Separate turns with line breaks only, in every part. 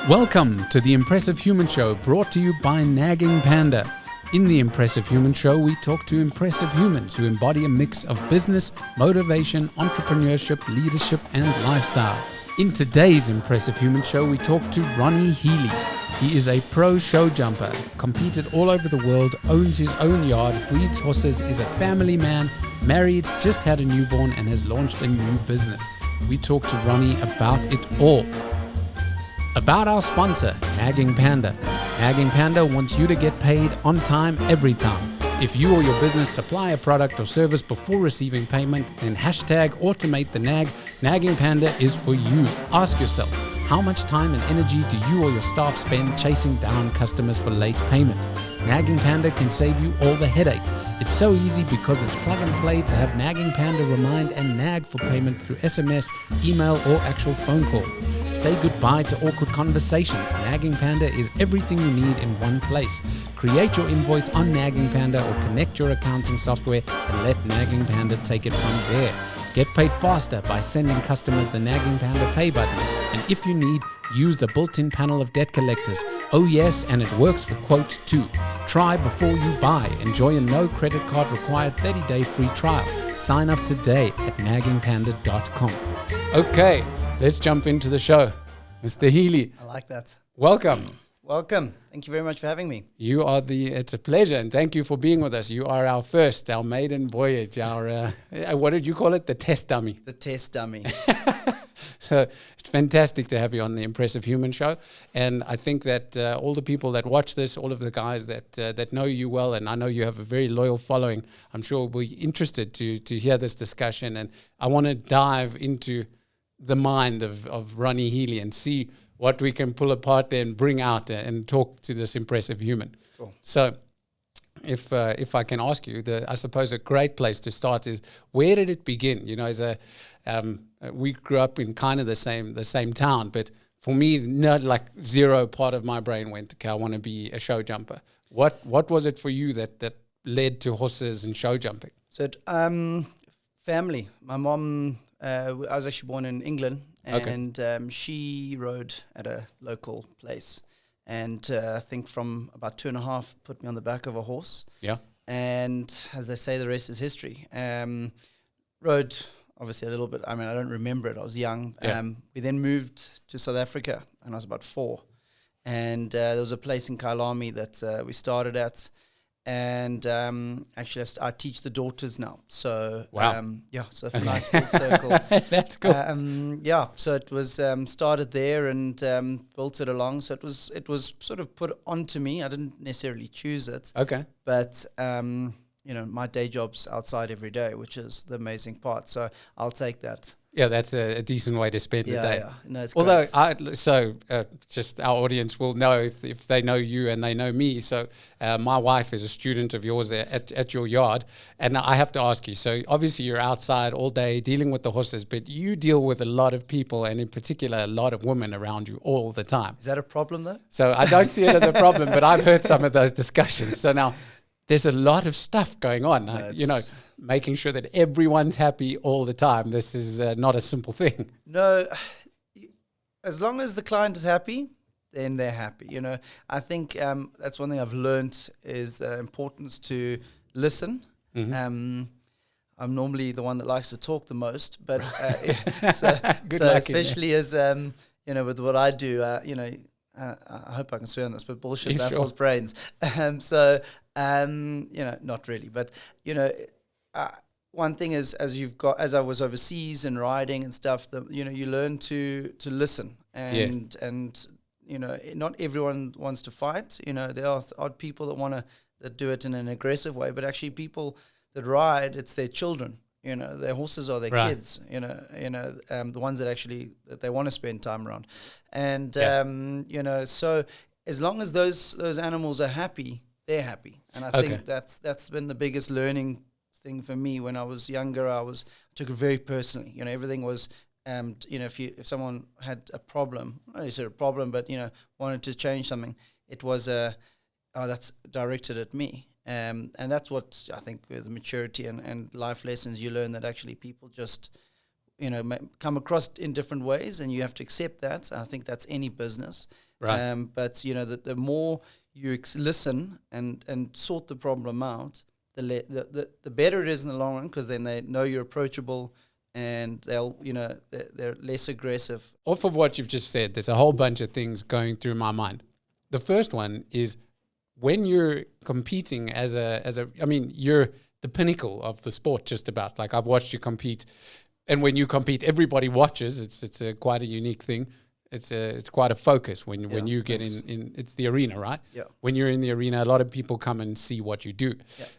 Welcome to the Impressive Human Show, brought to you by Nagging Panda. In the Impressive Human Show, we talk to impressive humans who embody a mix of business, motivation, entrepreneurship, leadership, and lifestyle. In today's Impressive Human Show, we talk to Ronnie Healy. He is a pro show jumper, competed all over the world, owns his own yard, breeds horses, is a family man, married, just had a newborn, and has launched a new business. We talk to Ronnie about it all. About our sponsor, Nagging Panda. Nagging Panda wants you to get paid on time every time. If you or your business supply a product or service before receiving payment, then hashtag automate the nag. Nagging Panda is for you. Ask yourself, how much time and energy do you or your staff spend chasing down customers for late payment? Nagging Panda can save you all the headache. It's so easy because it's plug and play to have Nagging Panda remind and nag for payment through SMS, email, or actual phone call. Say goodbye to awkward conversations. Nagging Panda is everything you need in one place. Create your invoice on Nagging Panda or connect your accounting software and let Nagging Panda take it from there. Get paid faster by sending customers the Nagging Panda pay button. And if you need, use the built-in panel of debt collectors. Oh yes, and it works for quotes too. Try before you buy. Enjoy a no credit card required 30-day free trial. Sign up today at naggingpanda.com. Okay. Let's jump into the show. Mr. Healy.
I like that.
Welcome.
Welcome. Thank you very much for having me.
It's a pleasure, and thank you for being with us. You are our maiden voyage, what did you call it? The test dummy.
The test dummy.
So it's fantastic to have you on the Impressive Human Show. And I think that all the people that watch this, all of the guys that know you well, and I know you have a very loyal following, I'm sure will be interested to hear this discussion. And I want to dive into the mind of Ronnie Healy and see what we can pull apart there and bring out and talk to this impressive human. Cool. So if I can ask you, I suppose a great place to start is, where did it begin? You know, we grew up in kind of the same town, but for me, not like zero part of my brain went, okay, I want to be a show jumper. What was it for you that led to horses and show jumping?
So family. My mom, I was actually born in England, and she rode at a local place. And I think from about 2.5, put me on the back of a horse. Yeah. And as they say, the rest is history. Rode obviously a little bit. I mean, I don't remember it. I was young. Yeah. We then moved to South Africa, and I was about 4. And there was a place in Kailami that we started at. And actually, I teach the daughters now. So,
wow.
So it's a nice full circle.
That's cool.
So it was started there and built it along. So it was sort of put onto me. I didn't necessarily choose it. Okay. But, my day job's outside every day, which is the amazing part. So I'll take that.
Yeah, that's a decent way to spend the day.
Yeah, no, it's
although just our audience will know if they know you and they know me. So my wife is a student of yours at your yard, and I have to ask you. So obviously you're outside all day dealing with the horses, but you deal with a lot of people, and in particular a lot of women around you all the time.
Is that a problem though?
So I don't see it as a problem, but I've heard some of those discussions. So now there's a lot of stuff going on. Making sure that everyone's happy all the time. This is not a simple thing.
No, as long as the client is happy, then they're happy. You know, I think that's one thing I've learned is the importance to listen. Mm-hmm. I'm normally the one that likes to talk the most, but so especially as with what I do, I hope I can swear on this, but bullshit baffles brains. Not really, but one thing is, as I was overseas and riding and stuff, you learn to listen, and not everyone wants to fight. There are odd people that do it in an aggressive way, but actually people that ride, it's their children. Their horses are their kids. The ones that they want to spend time around, and so as long as those animals are happy, they're happy, and I think that's been the biggest learning thing for me. When I was younger, I took it very personally. Everything was, if someone had a problem, not necessarily a problem, but wanted to change something, it was that's directed at me. And that's what I think with maturity and life lessons you learn, that actually people just, come across in different ways, and you have to accept that. I think that's any business.
Right.
But, the more you listen and sort the problem out, the better it is in the long run, because then they know you're approachable, and they'll, they're less aggressive.
Off of what you've just said, there's a whole bunch of things going through my mind. The first one is when you're competing you're the pinnacle of the sport, just about. Like, I've watched you compete, and when you compete, everybody watches. It's quite a unique thing. It's quite a focus when you get in. It's the arena, right?
Yeah.
When you're in the arena, a lot of people come and see what you do.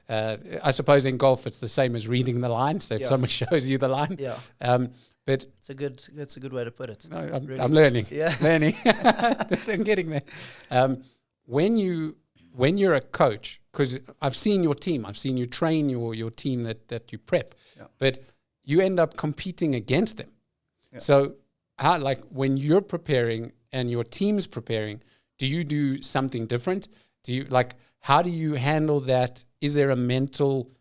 Yeah.
I suppose in golf, it's the same as reading the line. So if someone shows you the line, but
it's a good way to put it.
No,
really.
I'm learning.
Yeah.
Learning. I'm getting there. When you're a coach, because I've seen your team, I've seen you train your team that you prep, but you end up competing against them. Yeah. So how, like, when you're preparing and your team's preparing, do you do something different? How do you handle that? Is there a mental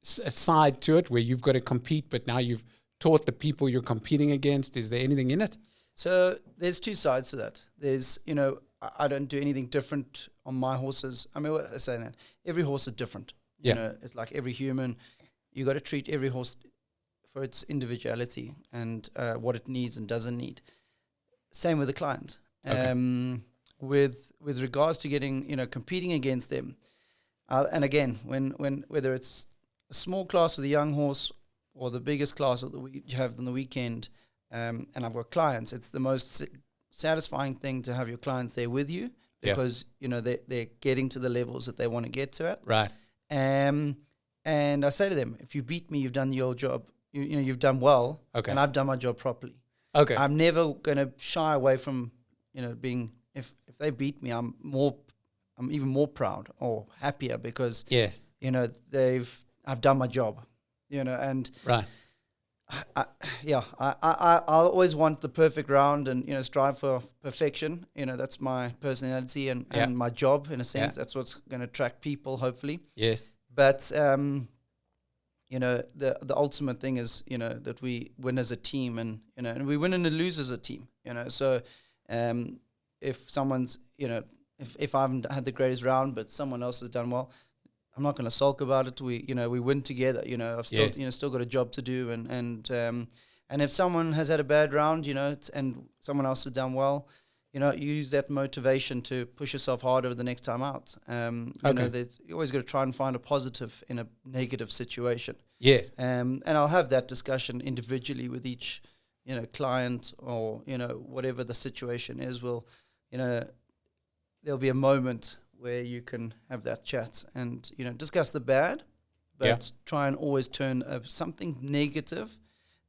side to it where you've got to compete, but now you've taught the people you're competing against? Is there anything in it?
So there's two sides to that. There's, I don't do anything different on my horses. I mean, what I say that every horse is different. It's like every human. You got to treat every horse for its individuality and what it needs and doesn't need. Same with the client. Okay. With regards to getting, competing against them, and again, when whether it's a small class with a young horse or the biggest class that we have on the weekend, and I've got clients, it's the most satisfying thing to have your clients there with you, because they're getting to the levels that they want to get to at.
Right.
And I say to them, if you beat me, you've done your job. You've done well. Okay. And I've done my job properly. Okay. I'm never going to shy away from being. If they beat me, I'm even more proud or happier, because I've done my job. And
right.
I always want the perfect round and, strive for perfection. That's my personality and my job, in a sense. That's what's going to attract people, hopefully. Yes. But, the ultimate thing is, that we win as a team, and we win and lose as a team, So if someone's, if I haven't had the greatest round, but someone else has done well, I'm not going to sulk about it. We win together. I've still, still got a job to do, and if someone has had a bad round, and someone else has done well, you use that motivation to push yourself harder the next time out. You always got to try and find a positive in a negative situation. Yes. And I'll have that discussion individually with each, client, or whatever the situation is. There'll be a moment where you can have that chat and, discuss the bad, but try and always turn something negative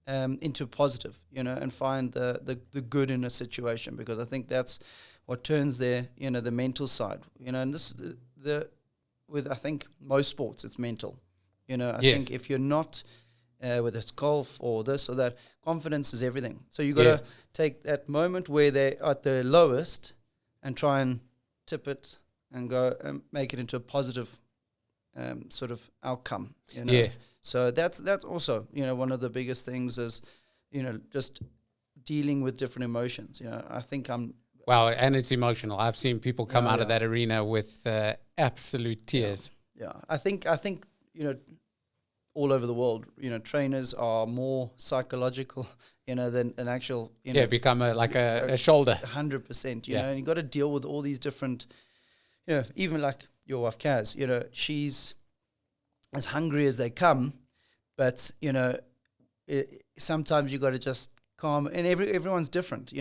into positive, and find the good in a situation, because I think that's what turns the mental side, and this, I think most sports, it's mental, I think if you're not, whether it's golf or this or that, confidence is everything. So you got to take that moment where they're at the lowest and try and tip it and go and make it into a positive sort of outcome. So that's also one of the biggest things is just dealing with different emotions. I think
wow, and it's emotional. I've seen people come out of that arena with absolute tears.
Yeah. I think all over the world, trainers are more psychological, than actual.
Become a shoulder.
100%. And you got to deal with all these different. Even like your wife, Kaz, she's as hungry as they come, but, sometimes you got to just calm, and everyone's different,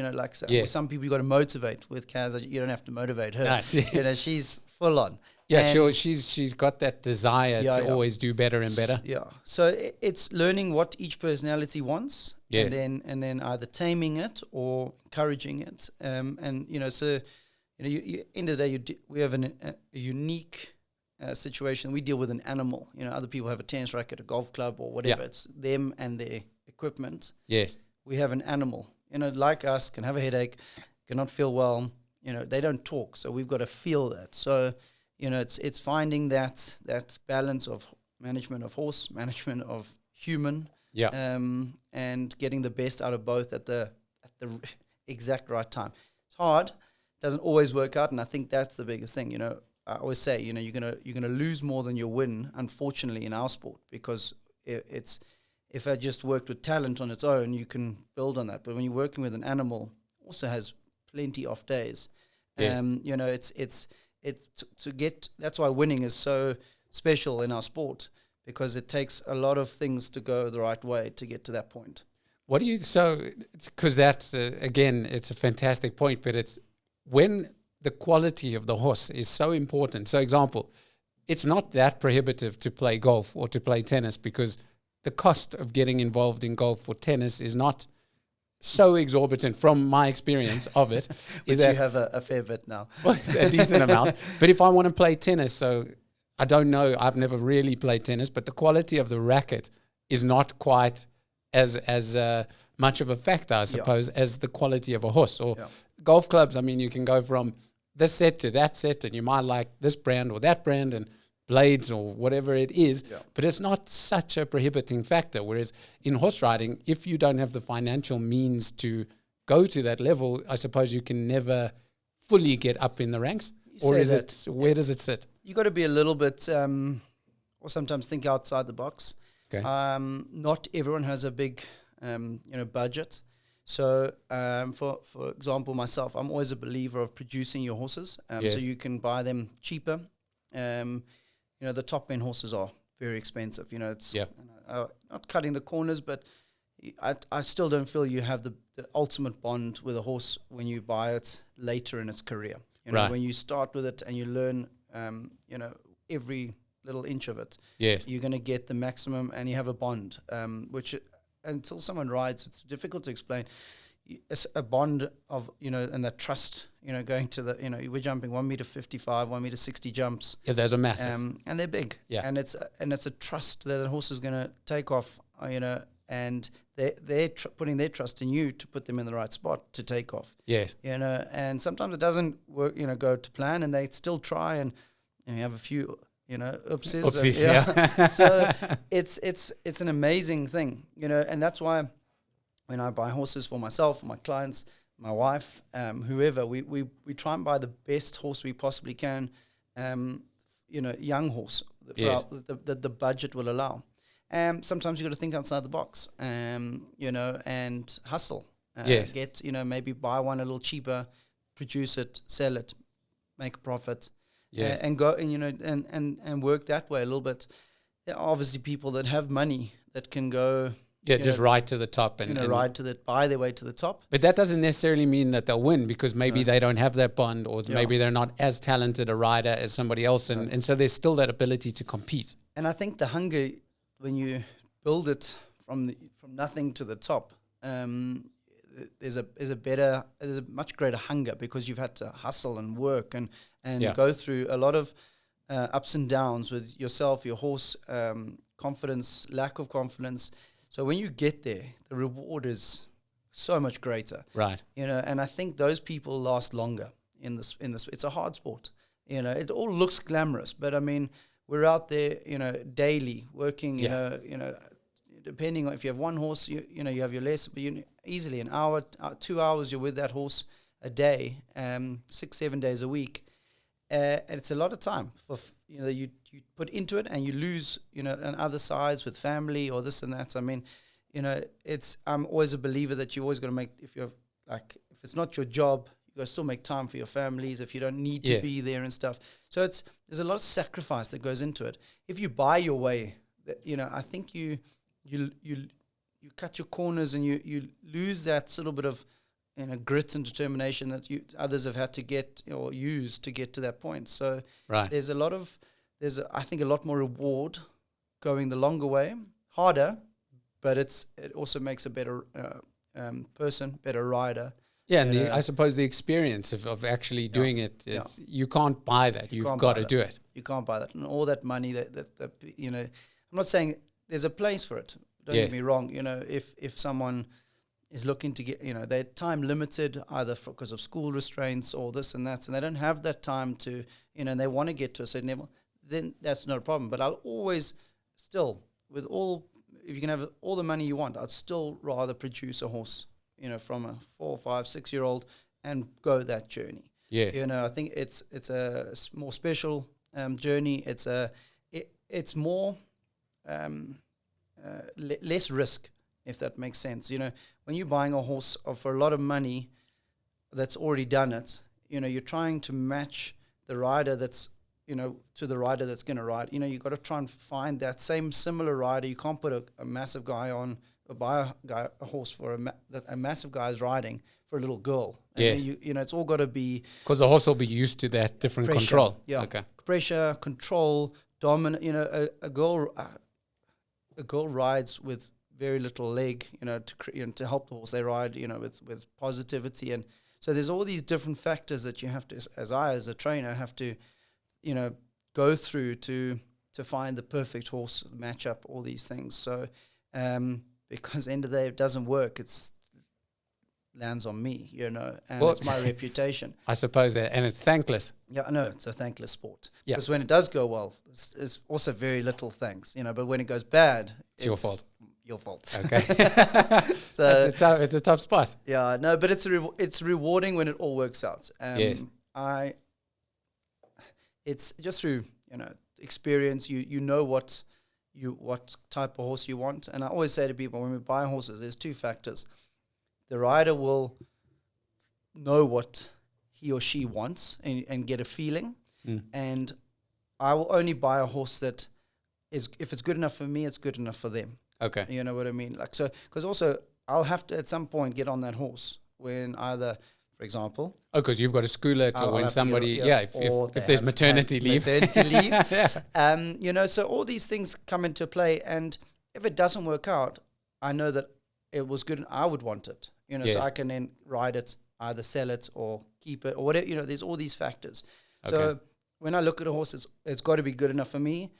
some people you got to motivate. With Kaz, you don't have to motivate her. Nice. She's full on.
Yeah, sure. She's got that desire to always do better and better.
Yeah. So it's learning what each personality wants, and then either taming it or encouraging it. So end of the day, we have a unique situation. We deal with an animal. Other people have a tennis racket, a golf club, or whatever. It's them and their equipment. Yes. We have an animal. Like us, can have a headache, cannot feel well, they don't talk, so we've got to feel that. So, it's finding that balance of management of horse, management of human, and getting the best out of both at the exact right time. It's hard, doesn't always work out, and I think that's the biggest thing. I always say, you're gonna lose more than you win, unfortunately, in our sport, because if I just worked with talent on its own, you can build on that. But when you're working with an animal, also has plenty off days.
Yes.
That's why winning is so special in our sport, because it takes a lot of things to go the right way to get to that point.
Because that's, again, it's a fantastic point, but it's when the quality of the horse is so important. So example, it's not that prohibitive to play golf or to play tennis, because the cost of getting involved in golf or tennis is not so exorbitant from my experience of it.
Is that you have a fair bit now.
A decent amount. But if I want to play tennis, so I don't know, I've never really played tennis, but the quality of the racket is not quite as much of a factor, I suppose, as the quality of a horse. Or golf clubs, I mean, you can go from this set to that set, and you might like this brand or that brand, and blades or whatever it is, but it's not such a prohibiting factor. Whereas in horse riding, if you don't have the financial means to go to that level, I suppose you can never fully get up in the ranks. Or is it, where does it sit?
You got to be a little bit, or sometimes think outside the box.
Okay.
Not everyone has a big, budget. So, for example, myself, I'm always a believer of producing your horses, so you can buy them cheaper. The top end horses are very expensive. It's not cutting the corners, but I still don't feel you have the ultimate bond with a horse when you buy it later in its career. When you start with it and you learn, every little inch of it, you're going to get the maximum, and you have a bond, which until someone rides, it's difficult to explain. It's a bond of, and that trust, going to the, we're jumping 1.55 m, 1.60 m jumps.
Yeah, those are massive.
And they're big. Yeah. And it's a trust that the horse is going to take off, and they're putting their trust in you to put them in the right spot to take off.
Yes.
And sometimes it doesn't work, go to plan, and they still try, and you have a few, oopsies.
Oopsies, yeah.
So it's an amazing thing, and that's why when I buy horses for myself, for my clients, my wife, whoever, we try and buy the best horse we possibly can, young horse, the budget will allow. Sometimes you got to think outside the box, and hustle. Get, maybe buy one a little cheaper, produce it, sell it, make a profit, and go, and work that way a little bit. There are obviously people that have money that can go.
Just ride to the top and
buy their way to the top.
But that doesn't necessarily mean that they'll win, because maybe they don't have that bond, or maybe they're not as talented a rider as somebody else, and so there's still that ability to compete.
And I think the hunger, when you build it from nothing to the top, there's a much greater hunger, because you've had to hustle and work and go through a lot of ups and downs with yourself, your horse, confidence, lack of confidence. So when you get there, the reward is so much greater.
Right.
And I think those people last longer in this. It's a hard sport. It all looks glamorous, but I mean, we're out there, daily working, depending on if you have one horse, you have your less, but easily an hour, 2 hours, you're with that horse a day, 6-7 days a week. And it's a lot of time for, you put into it, and you lose, on other sides with family or this and that. I mean, I'm always a believer that you always got to make, if it's not your job, you got to still make time for your families if you don't need to be there and stuff. So there's a lot of sacrifice that goes into it. If you buy your way, I think you cut your corners, and you lose that little bit of, grit and determination that others have had to get or use to get to that point. So there's I think a lot more reward going the longer way, harder, but it also makes a better person, better rider. Yeah,
and I suppose the experience of actually doing it, you can't buy that. You've got to do it.
You can't buy that. And all that money that I'm not saying there's a place for it. Don't get me wrong. If someone is looking to get, they're time limited either because of school restraints or this and that, and they don't have that time to, and they want to get to a certain level, then that's not a problem. But I'll always still, if you can have all the money you want, I'd still rather produce a horse, from a 4, 5, 6-year-old and go that journey.
Yes.
I think it's a more special journey. It's more less risk, if that makes sense. When you're buying a horse for a lot of money that's already done it, you're trying to match the rider that's, to the rider that's going to ride. You've got to try and find that same similar rider. You can't put a massive guy on, or buy a horse for a massive guy is riding for a little girl. And
yes.
It's all got to be...
Because the horse will be used to that different
pressure,
control.
Yeah.
Okay.
Pressure, control, dominant. A girl rides with very little leg, to help the horse. They ride, with positivity. And so there's all these different factors that you have to, as a trainer, have to, go through to find the perfect horse, match up all these things. So, because at the end of the day, if it doesn't work, it's lands on me, and it's my reputation.
I suppose that, and it's thankless.
Yeah, I know, it's a thankless sport.
Yeah.
Because when it does go well, it's also very little thanks, but when it goes bad,
it's your fault.
Your fault.
Okay.
So
it's a tough spot.
Yeah, no, but it's rewarding when it all works out.
Yes.
It's just through experience. You know what type of horse you want, and I always say to people when we buy horses, there's 2 factors. The rider will know what he or she wants and get a feeling, and I will only buy a horse that is, if it's good enough for me, it's good enough for them.
Okay.
You know what I mean? Like, so, because also I'll have to at some point get on that horse when either, for example...
Oh, because you've got to school it, or when somebody... if there's maternity leave.
Maternity leave. So all these things come into play, and if it doesn't work out, I know that it was good and I would want it.
Yes.
So I can then ride it, either sell it or keep it or whatever. There's all these factors. Okay. So when I look at a horse, it's got to be good enough for me.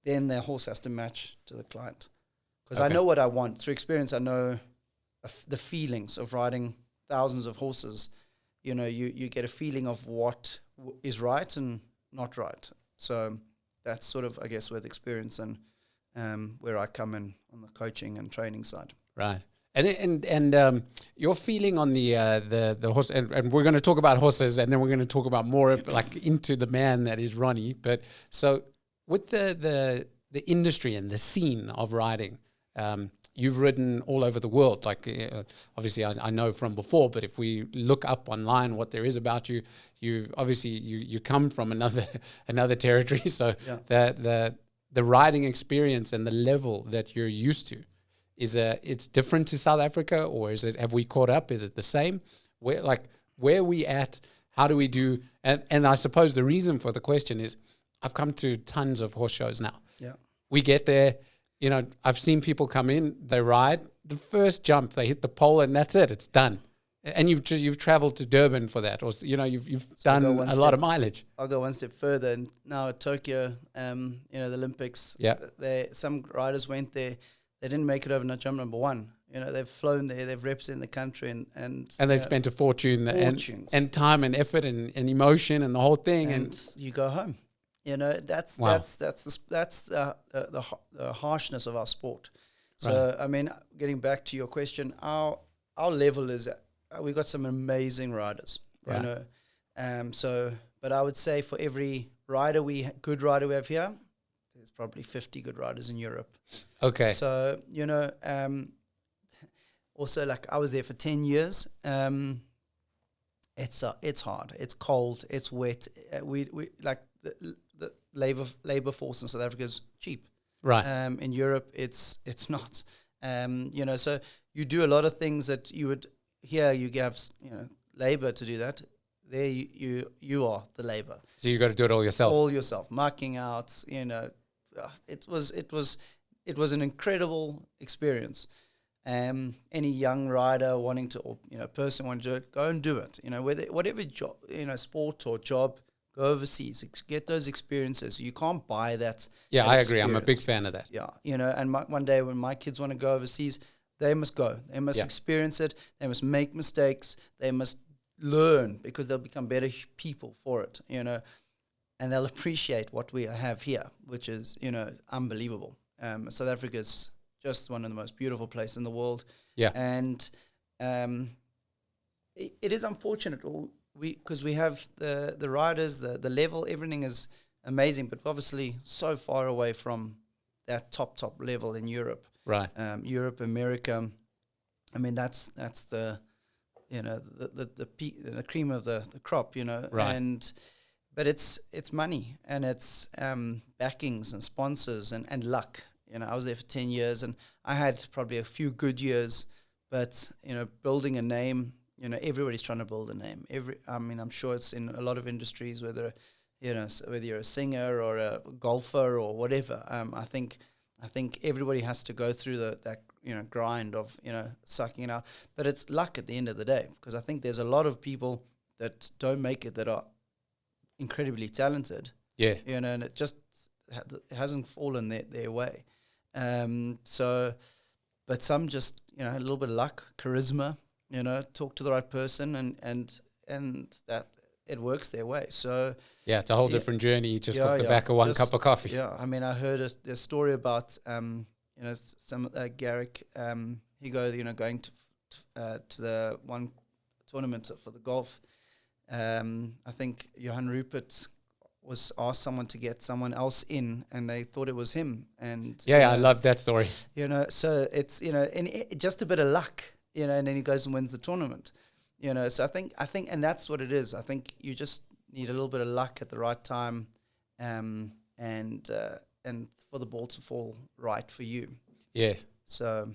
Then the horse has to match to the client. Because I know what I want. Through experience, I know the feelings of riding thousands of horses. You get a feeling of what is right and not right. So that's sort of, I guess, with experience and where I come in on the coaching and training side.
Right. And your feeling on the horse, and we're going to talk about horses, and then we're going to talk about more like into the man that is Ronnie. But so with the industry and the scene of riding, you've ridden all over the world. Like obviously, I know from before, but if we look up online what there is about you, you come from another territory. So the riding experience and the level that you're used to it's different to South Africa, or have we caught up? Is it the same? Where are we at? How do we do? And I suppose the reason for the question is I've come to tons of horse shows now.
Yeah,
we get there. I've seen people come in, they ride, the first jump, they hit the pole, and that's it. It's done. And you've traveled to Durban for that, or you've done a lot of mileage.
I'll go one step further, and now at Tokyo, the Olympics.
Yeah,
some riders went there. They didn't make it overnight jump number 1. They've flown there, they've represented the country, and
they've spent a fortune and time and effort and emotion and the whole thing, and
you go home. That's the harshness of our sport. So right. I mean, getting back to your question, our level is we've got some amazing riders. Right. But I would say for every good rider we have here, there's probably 50 good riders in Europe.
Okay.
So also, like, I was there for 10 years. It's hard. It's cold. It's wet. We like the labor force in South Africa is cheap.
Right.
In Europe, it's not. So you do a lot of things that you would here. You have labor to do that. There you are the labor.
So you got to do it all yourself.
All yourself, marking out. It was an incredible experience. Any young rider wanting to, or person wanting to do it, go and do it. Whatever job, sport or job, go overseas, get those experiences. You can't buy that.
Yeah, I agree. I'm a big fan of that.
Yeah, and one day when my kids want to go overseas, they must go. They must
Yeah.
experience it. They must make mistakes. They must learn, because they'll become better people for it, you know, and they'll appreciate what we have here, which is, you know, unbelievable. South Africa is just one of the most beautiful places in the world.
Yeah.
And it is unfortunate, because we have the riders, the level, everything is amazing, but obviously so far away from that top level in Europe.
Right.
Europe, America. I mean, that's the, you know, the cream of the crop, you know.
Right.
But it's money, and it's backings and sponsors and luck. You know, I was there for 10 years, and I had probably a few good years, but, you know, building a name, you know, everybody's trying to build a name. I mean, I'm sure it's in a lot of industries, whether you're a singer or a golfer or whatever. I think everybody has to go through that you know, grind of, you know, sucking it out. But it's luck at the end of the day, because I think there's a lot of people that don't make it that are incredibly talented.
Yes.
You know, and it just hasn't fallen their way. So, but some just, you know, a little bit of luck, charisma, you know, talk to the right person, and that it works their way. So
yeah, it's a whole different journey just off the back of one cup of coffee.
Yeah, I mean, I heard a story about you know, some Garrick Higo, you know, going to the one tournament for the golf. I think Johan Rupert was asked someone to get someone else in, and they thought it was him. And
yeah, I love that story.
You know, so it's, you know, and just a bit of luck, you know, and then he goes and wins the tournament. You know, so I think, and that's what it is. I think you just need a little bit of luck at the right time, and for the ball to fall right for you.
Yes.
So.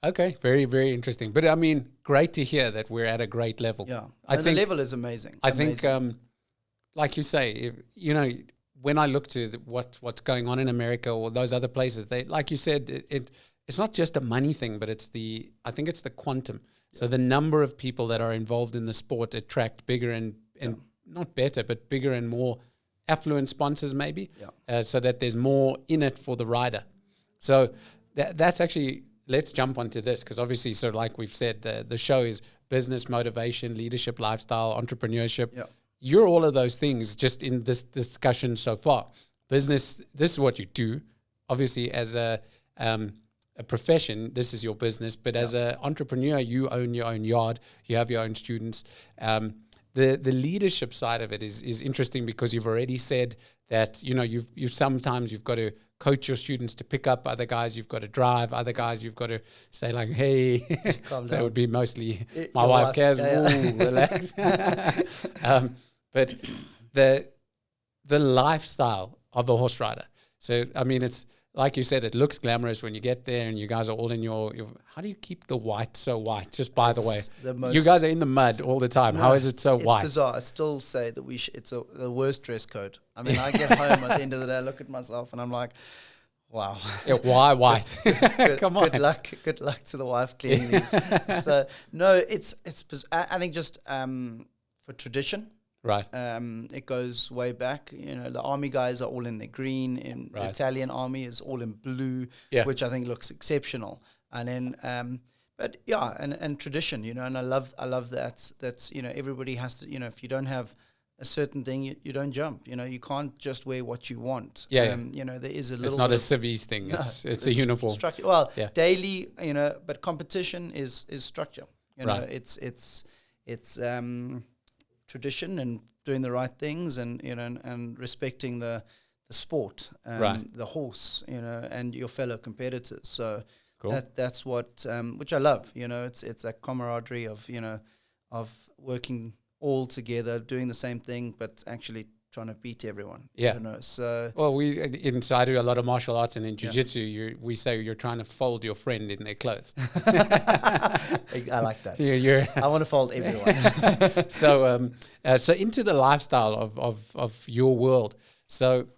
Okay, very, very interesting. But I mean, great to hear that we're at a great level.
Yeah,
I think
the level is amazing.
I think, like you say, you know, when I look to what's going on in America or those other places, they, like you said, it's not just a money thing, but I think it's the quantum. Yeah. So the number of people that are involved in the sport attract bigger and not better, but bigger and more affluent sponsors maybe, so that there's more in it for the rider. So that's actually, let's jump onto this, because obviously, so like we've said, the show is business, motivation, leadership, lifestyle, entrepreneurship. Yeah. You're all of those things just in this discussion so far. Business, this is what you do. Obviously, as a profession, this is your business. But as an entrepreneur, you own your own yard. You have your own students. The leadership side of it is interesting, because you've already said that, you know, you've sometimes you've got to coach your students to pick up other guys, you've got to drive other guys, you've got to say like, hey, that would be mostly my wife cares, relax. But the lifestyle of a horse rider. So, I mean, it's like you said, it looks glamorous when you get there and you guys are all in your how do you keep the white so white? Just by the way, you guys are in the mud all the time. No, how is it so white?
It's bizarre. I still say that it's the worst dress code. I mean, I get home at the end of the day, I look at myself and I'm like, wow.
Yeah, why white? Come on.
Good luck to the wife cleaning these. So, no, it's I think just for tradition.
Right.
It goes way back. You know, the army guys are all in the green, and the Italian army is all in blue, which I think looks exceptional. And then, but yeah, and tradition, you know, and I love that. That's, you know, everybody has to, you know, if you don't have a certain thing, you don't jump. You know, you can't just wear what you want.
Yeah.
You know, there is a little.
It's not a civvies thing. No, it's a uniform.
Structure. Well, daily, you know, but competition is structure. You know, it's tradition and doing the right things, and, you know, and respecting the sport, the horse, you know, and your fellow competitors. So cool. That's what which I love. You know, it's that camaraderie of, you know, of working all together, doing the same thing, but actually trying to beat everyone. Yeah. You know, so
well, I do a lot of martial arts, and in jiu-jitsu, we say you're trying to fold your friend in their clothes.
I like that. I want to fold everyone.
So into the lifestyle of your world. So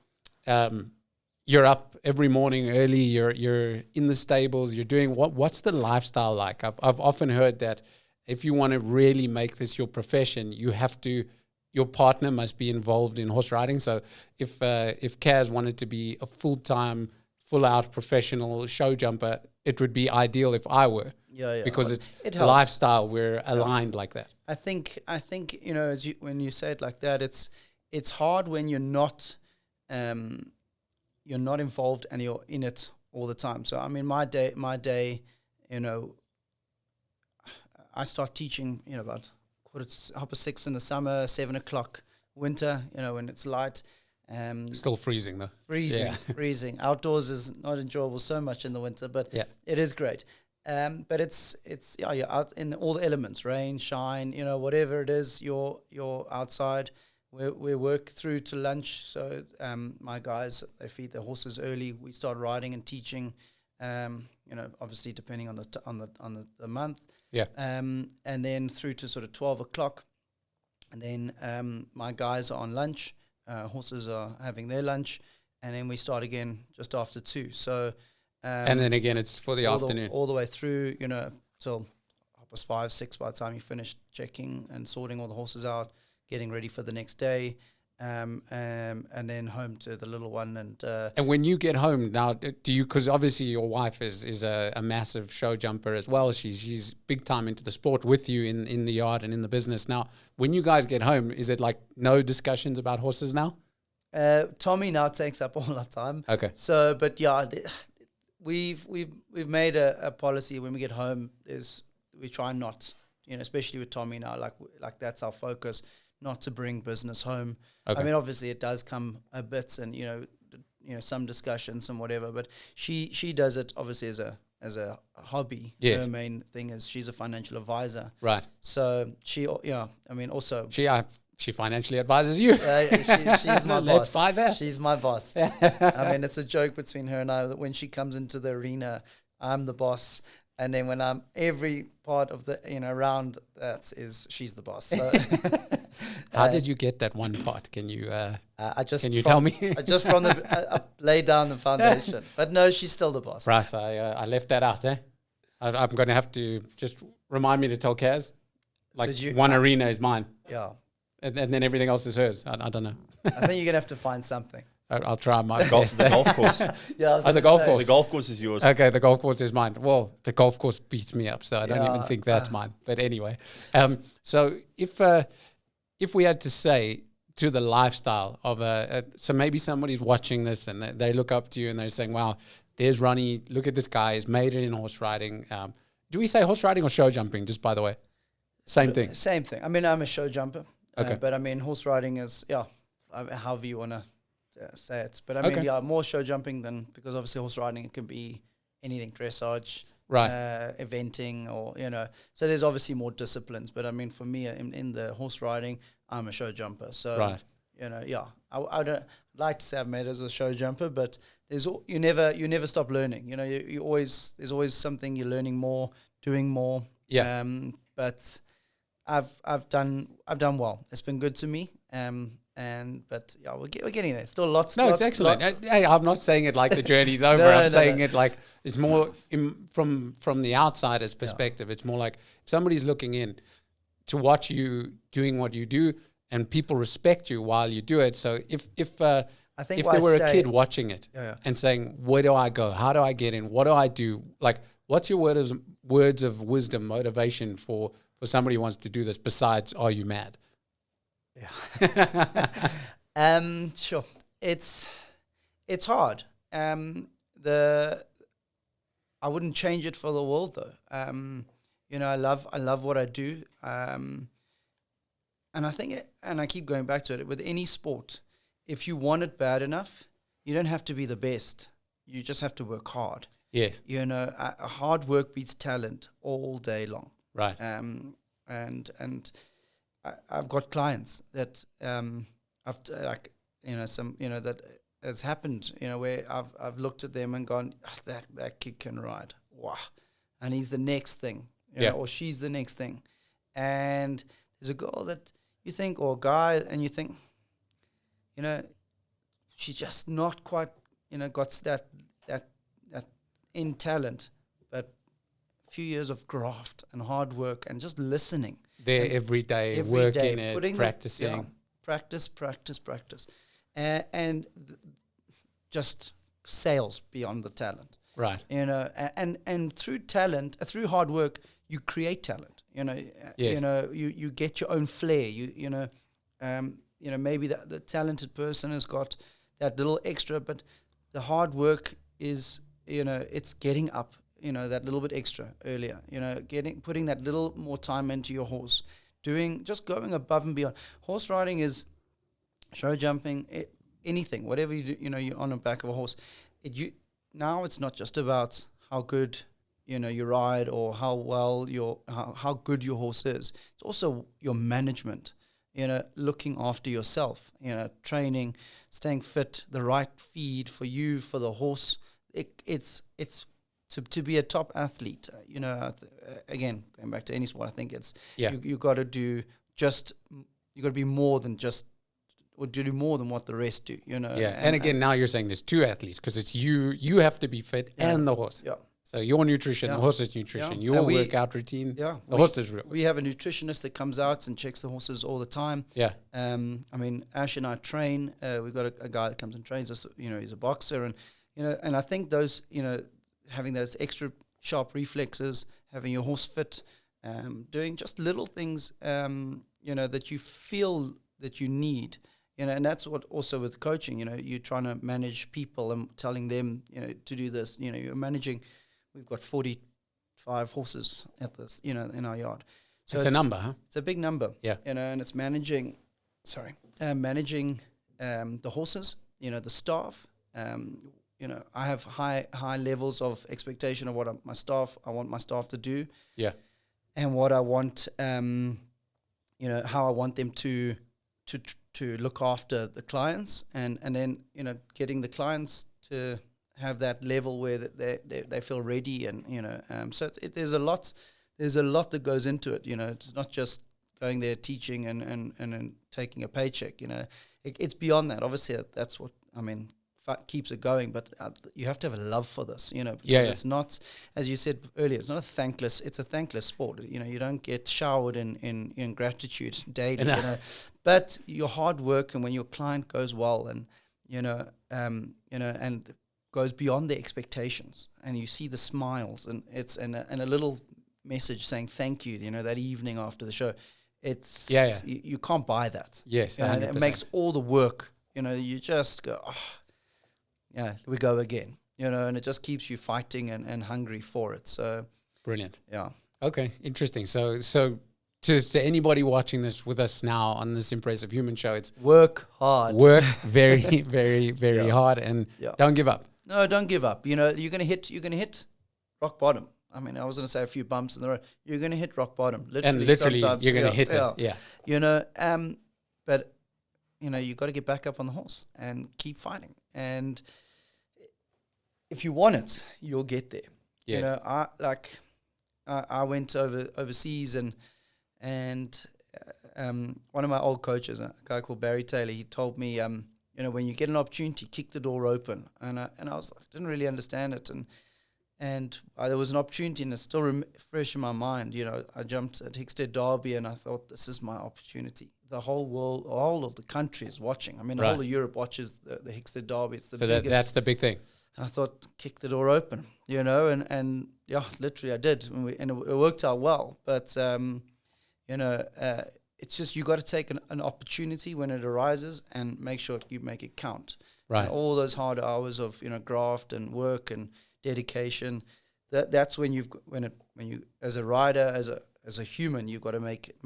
you're up every morning early. You're in the stables. You're doing what's the lifestyle like? I've often heard that if you want to really make this your profession, your partner must be involved in horse riding. So if Kaz wanted to be a full-time full-out professional show jumper, it would be ideal if I were.
Yeah.
Because
It
it's
helps.
lifestyle, we're aligned like that.
I think when you say it like that, it's hard when you're not involved and you're in it all the time. So I mean, my day, I start teaching, about 5:30 in the summer, 7:00 winter, when it's light.
Still freezing though.
Freezing. Outdoors is not enjoyable so much in the winter, but it is great. But it's you're out in all the elements, rain, shine, whatever it is, you're outside. We work through to lunch. So my guys, they feed their horses early. We start riding and teaching. Obviously depending on the month.
Yeah.
And then through to sort of 12:00, and then my guys are on lunch. Horses are having their lunch, and then we start again just after 2. So.
And then again, it's for the afternoon.
All the way through, till 5:30, 6 by the time you finish checking and sorting all the horses out, getting ready for the next day, and then home to the little one. And
when you get home now, do you? Because obviously your wife is a massive show jumper as well. She's big time into the sport with you in the yard and in the business. Now, when you guys get home, is it like no discussions about horses now?
Tommy now takes up all our time.
Okay.
So, but yeah. We've made a policy when we get home is we try not, especially with Tommy now, like that's our focus, not to bring business home.
Okay.
I mean, obviously it does come a bit, and some discussions and whatever, but she does it obviously as a hobby.
Yes.
Her main thing is she's a financial advisor.
Right.
So also
She financially advises you.
She's my boss.
Let's buy that.
She's my boss. I mean, it's a joke between her and I that when she comes into the arena, I'm the boss. And then when I'm every part of the, round, she's the boss. So
How did you get that one part? Can you tell me?
I laid down the foundation. But no, she's still the boss.
Russ, I left that out, eh? I'm going to have to just remind me to tell Kaz. Like one arena is mine.
Yeah.
And then everything else is hers. I don't know.
I think you're going to have to find something.
I'll try my best.
The golf course.
The golf course.
The golf course is yours.
Okay, the golf course is mine. Well, the golf course beats me up, so I don't even think that's mine. But anyway, so if we had to say to the lifestyle of so maybe somebody's watching this and they look up to you and they're saying, wow, there's Ronnie, look at this guy, he's made it in horse riding. Do we say horse riding or show jumping, just by the way? Same thing.
Same thing. I mean, I'm a show jumper.
Okay.
But I mean, horse riding is, however you want to say it. But I mean, more show jumping because obviously horse riding, it can be anything, dressage,
right,
eventing, or, so there's obviously more disciplines. But I mean, for me, in the horse riding, I'm a show jumper. So,
right.
I don't like to say I've made it as a show jumper, but you never stop learning. There's always something you're learning more, doing more.
Yeah.
But I've done well. It's been good to me. But we're getting there. Still lots.
No, it's excellent. I'm not saying it like the journey's over. I'm saying it like it's more from the outsider's perspective. It's more like if somebody's looking in to watch you doing what you do, and people respect you while you do it. So if
I think
if there were a kid watching it and saying, where do I go? How do I get in? What do I do? Like, what's your words of wisdom, motivation for somebody who wants to do this besides, are you mad?
Yeah. Sure. It's hard. I wouldn't change it for the world though. I love what I do. And I think, and I keep going back to it, with any sport, if you want it bad enough, you don't have to be the best. You just have to work hard.
Yes.
Hard work beats talent all day long.
Right.
And I've got clients that that has happened. Where I've looked at them and gone, that kid can ride. Wow, and he's the next thing. Or she's the next thing. And there's a girl that you think, or a guy, and you think, she's just not quite, got that in talent, but a few years of graft and hard work and just listening.
There every day, working it, practicing.
Practice. And just sales beyond the talent.
Right.
And through talent, through hard work, you create talent.
Yes.
You get your own flair. Maybe the talented person has got that little extra, but the hard work is, it's getting up, that little bit extra earlier, putting that little more time into your horse, just going above and beyond. Horse riding is show jumping, anything, whatever you do, you're on the back of a horse. Now it's not just about how good, you ride or how good your horse is. It's also your management, looking after yourself, training, staying fit, the right feed for you, for the horse. It's to be a top athlete, again, going back to any sport, I think it's, you got to do you got to be more than just, or do more than what the rest do,
Yeah, and again, now you're saying there's two athletes, because it's you have to be fit and the horse.
Yeah.
So your nutrition, the horse's nutrition, your workout routine, the horse is real.
We have a nutritionist that comes out and checks the horses all the time.
Yeah.
Ash and I train. We've got a guy that comes and trains us. He's a boxer, and I think those, having those extra sharp reflexes, having your horse fit, doing just little things, that you feel that you need. And that's what also with coaching, you're trying to manage people and telling them, to do this. You're managing. We've got 45 horses at this, in our yard. So
it's a number, huh?
It's a big number.
Yeah.
And it's managing the horses, the staff. I have high levels of expectation of what I want my staff to do.
Yeah.
And what I want, how I want them to look after the clients, and then, getting the clients to have that level where they feel ready, and so there's a lot that goes into it. It's not just going there teaching and taking a paycheck. It's beyond that. Obviously, that's what keeps it going. But you have to have a love for this. Because it's not, as you said earlier, it's not it's a thankless sport. You don't get showered in gratitude daily. But your hard work, and when your client goes well, and and goes beyond their expectations, and you see the smiles, and it's and a little message saying thank you, that evening after the show, it's you can't buy that.
Yes,
and it makes all the work. You just go, we go again. And it just keeps you fighting and hungry for it. So
brilliant.
Yeah.
Okay, interesting. So to anybody watching this with us now on this Impressive Human Show, it's
work hard.
Work very, very, very hard, and don't give up.
No, don't give up. You're gonna hit rock bottom. I was gonna say a few bumps in the road. You're gonna hit rock bottom.
Literally, you're gonna hit it. Yeah.
But you got to get back up on the horse and keep fighting. And if you want it, you'll get there.
Yes.
I went overseas, and one of my old coaches, a guy called Barry Taylor, he told me, when you get an opportunity, kick the door open. And I didn't really understand it, and there was an opportunity, and it's still fresh in my mind. I jumped at Hickstead Derby, and I thought, this is my opportunity. The whole world, all of the country is watching. The whole of Europe watches the Hickstead Derby. It's the biggest.
That's the big thing.
I thought, kick the door open, and literally I did, and it worked out well. But it's just, you got to take an opportunity when it arises and make sure you make it count.
Right.
And all those hard hours of graft and work and dedication. That's when you as a rider, as a human, you've got to make it.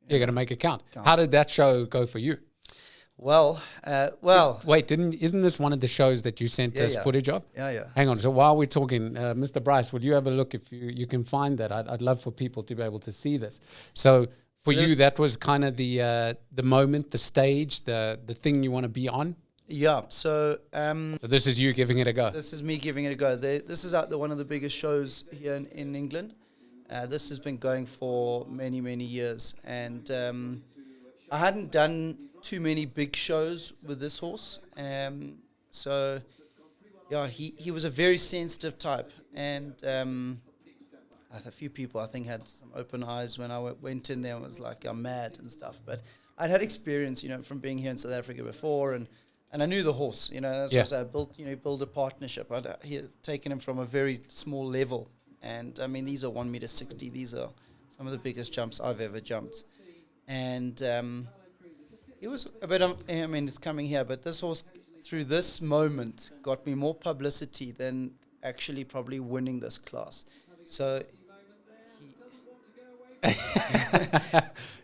You're going to make it count. How did that show go for you?
Well.
Wait, isn't this one of the shows that you sent us footage of?
Yeah.
Hang on. So while we're talking, Mr. Bryce, would you have a look if you can find that? I'd love for people to be able to see this. So for you, that was kind of the moment, the stage, the thing you want to be on.
Yeah. So
this is you giving it a go.
This is me giving it a go. This is one of the biggest shows here in England. This has been going for many, many years, and I hadn't done too many big shows with this horse. So he was a very sensitive type, and a few people I think had some open eyes when I went in there and was like, I'm mad and stuff. But I'd had experience, from being here in South Africa before, and And I knew the horse, that's what I built, build a partnership. He had taken him from a very small level. And I mean, these are 1.60 meters. These are some of the biggest jumps I've ever jumped. And it was a bit it's coming here, but this horse, through this moment, got me more publicity than actually probably winning this class. So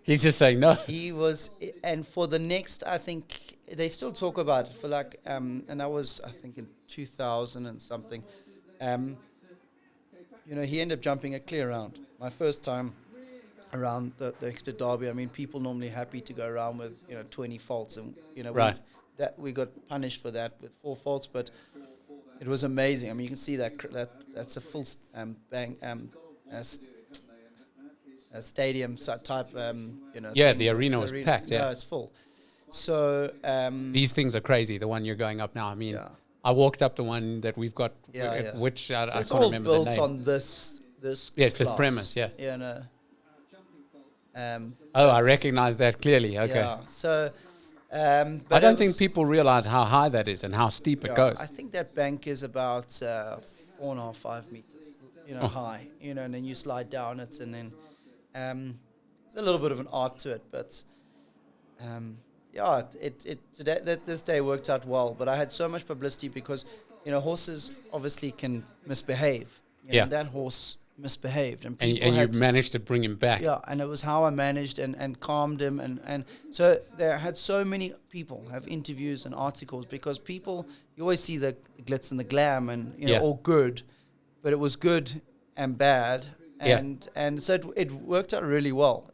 he's just saying no.
He was, and for the next, I think they still talk about it for like, and that was I think in 2000 and something. He ended up jumping a clear round. My first time around the Exeter Derby. I mean, people normally happy to go around with 20 faults, and
right.
we got punished for that with 4 faults, but it was amazing. I mean, you can see that's a full stadium type.
The arena was packed. Yeah,
it's full. So
these things are crazy. The one you're going up now. I mean, I walked up the one that we've got, which I can't remember the name.
It's all built on this.
Yes,
class.
the premise. Yeah.
Yeah. No.
I recognize that clearly. Okay.
Yeah. So.
I don't think people realize how high that is and how steep it goes.
I think that bank is about 4.5, 5 meters, high, and then you slide down it, and then there's a little bit of an art to it, but this day worked out well. But I had so much publicity because horses obviously can misbehave. And that horse misbehaved, and
you managed to bring him back.
Yeah, and it was how I managed and calmed him, and so there had so many people have interviews and articles, because people, you always see the glitz and the glam and all good, but it was good and bad, and so it worked out really well.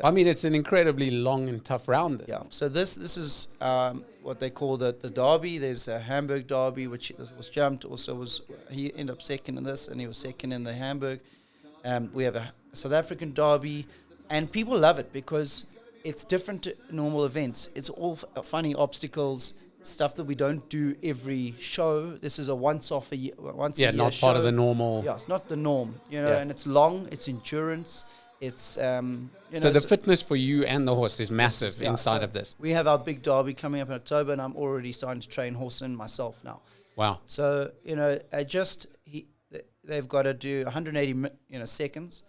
I mean, it's an incredibly long and tough round.
So this is what they call the Derby. There's a Hamburg Derby, which was jumped. Also he ended up second in this, and he was second in the Hamburg. We have a South African Derby, and people love it because it's different to normal events. It's all funny obstacles, stuff that we don't do every show. This is a once a year
not
show.
Part of the normal.
Yeah, it's not the norm, and it's long. It's endurance. It's
so the fitness for you and the horse is massive inside of this.
We have our big derby coming up in October, and I'm already starting to train horsing myself now.
Wow!
So they've got to do 180 seconds,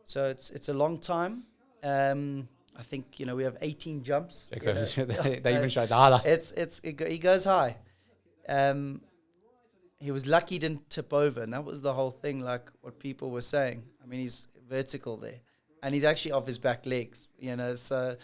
so it's a long time. I think we have 18 jumps.
They even showed the highlight.
He goes high. He was lucky he didn't tip over, and that was the whole thing. Like what people were saying. I mean, he's vertical there. And he's actually off his back legs, so...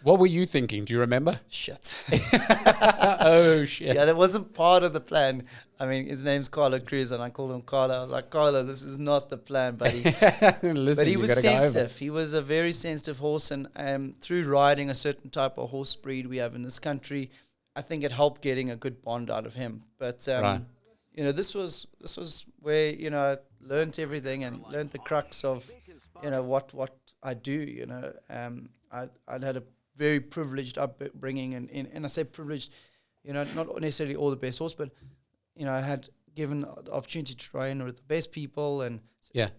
What were you thinking? Do you remember?
Shit.
Oh, shit.
Yeah, that wasn't part of the plan. I mean, his name's Carlo Cruz, and I called him Carlo. I was like, Carlo, this is not the plan, buddy.
Listen,
but he was sensitive. He was a very sensitive horse, and through riding a certain type of horse breed we have in this country, I think it helped getting a good bond out of him. But, this was where, I learned everything and learned the crux of, what I do, I'd had a very privileged upbringing, and I say privileged, not necessarily all the best horse, but, I had given the opportunity to train with the best people, and...
Yeah.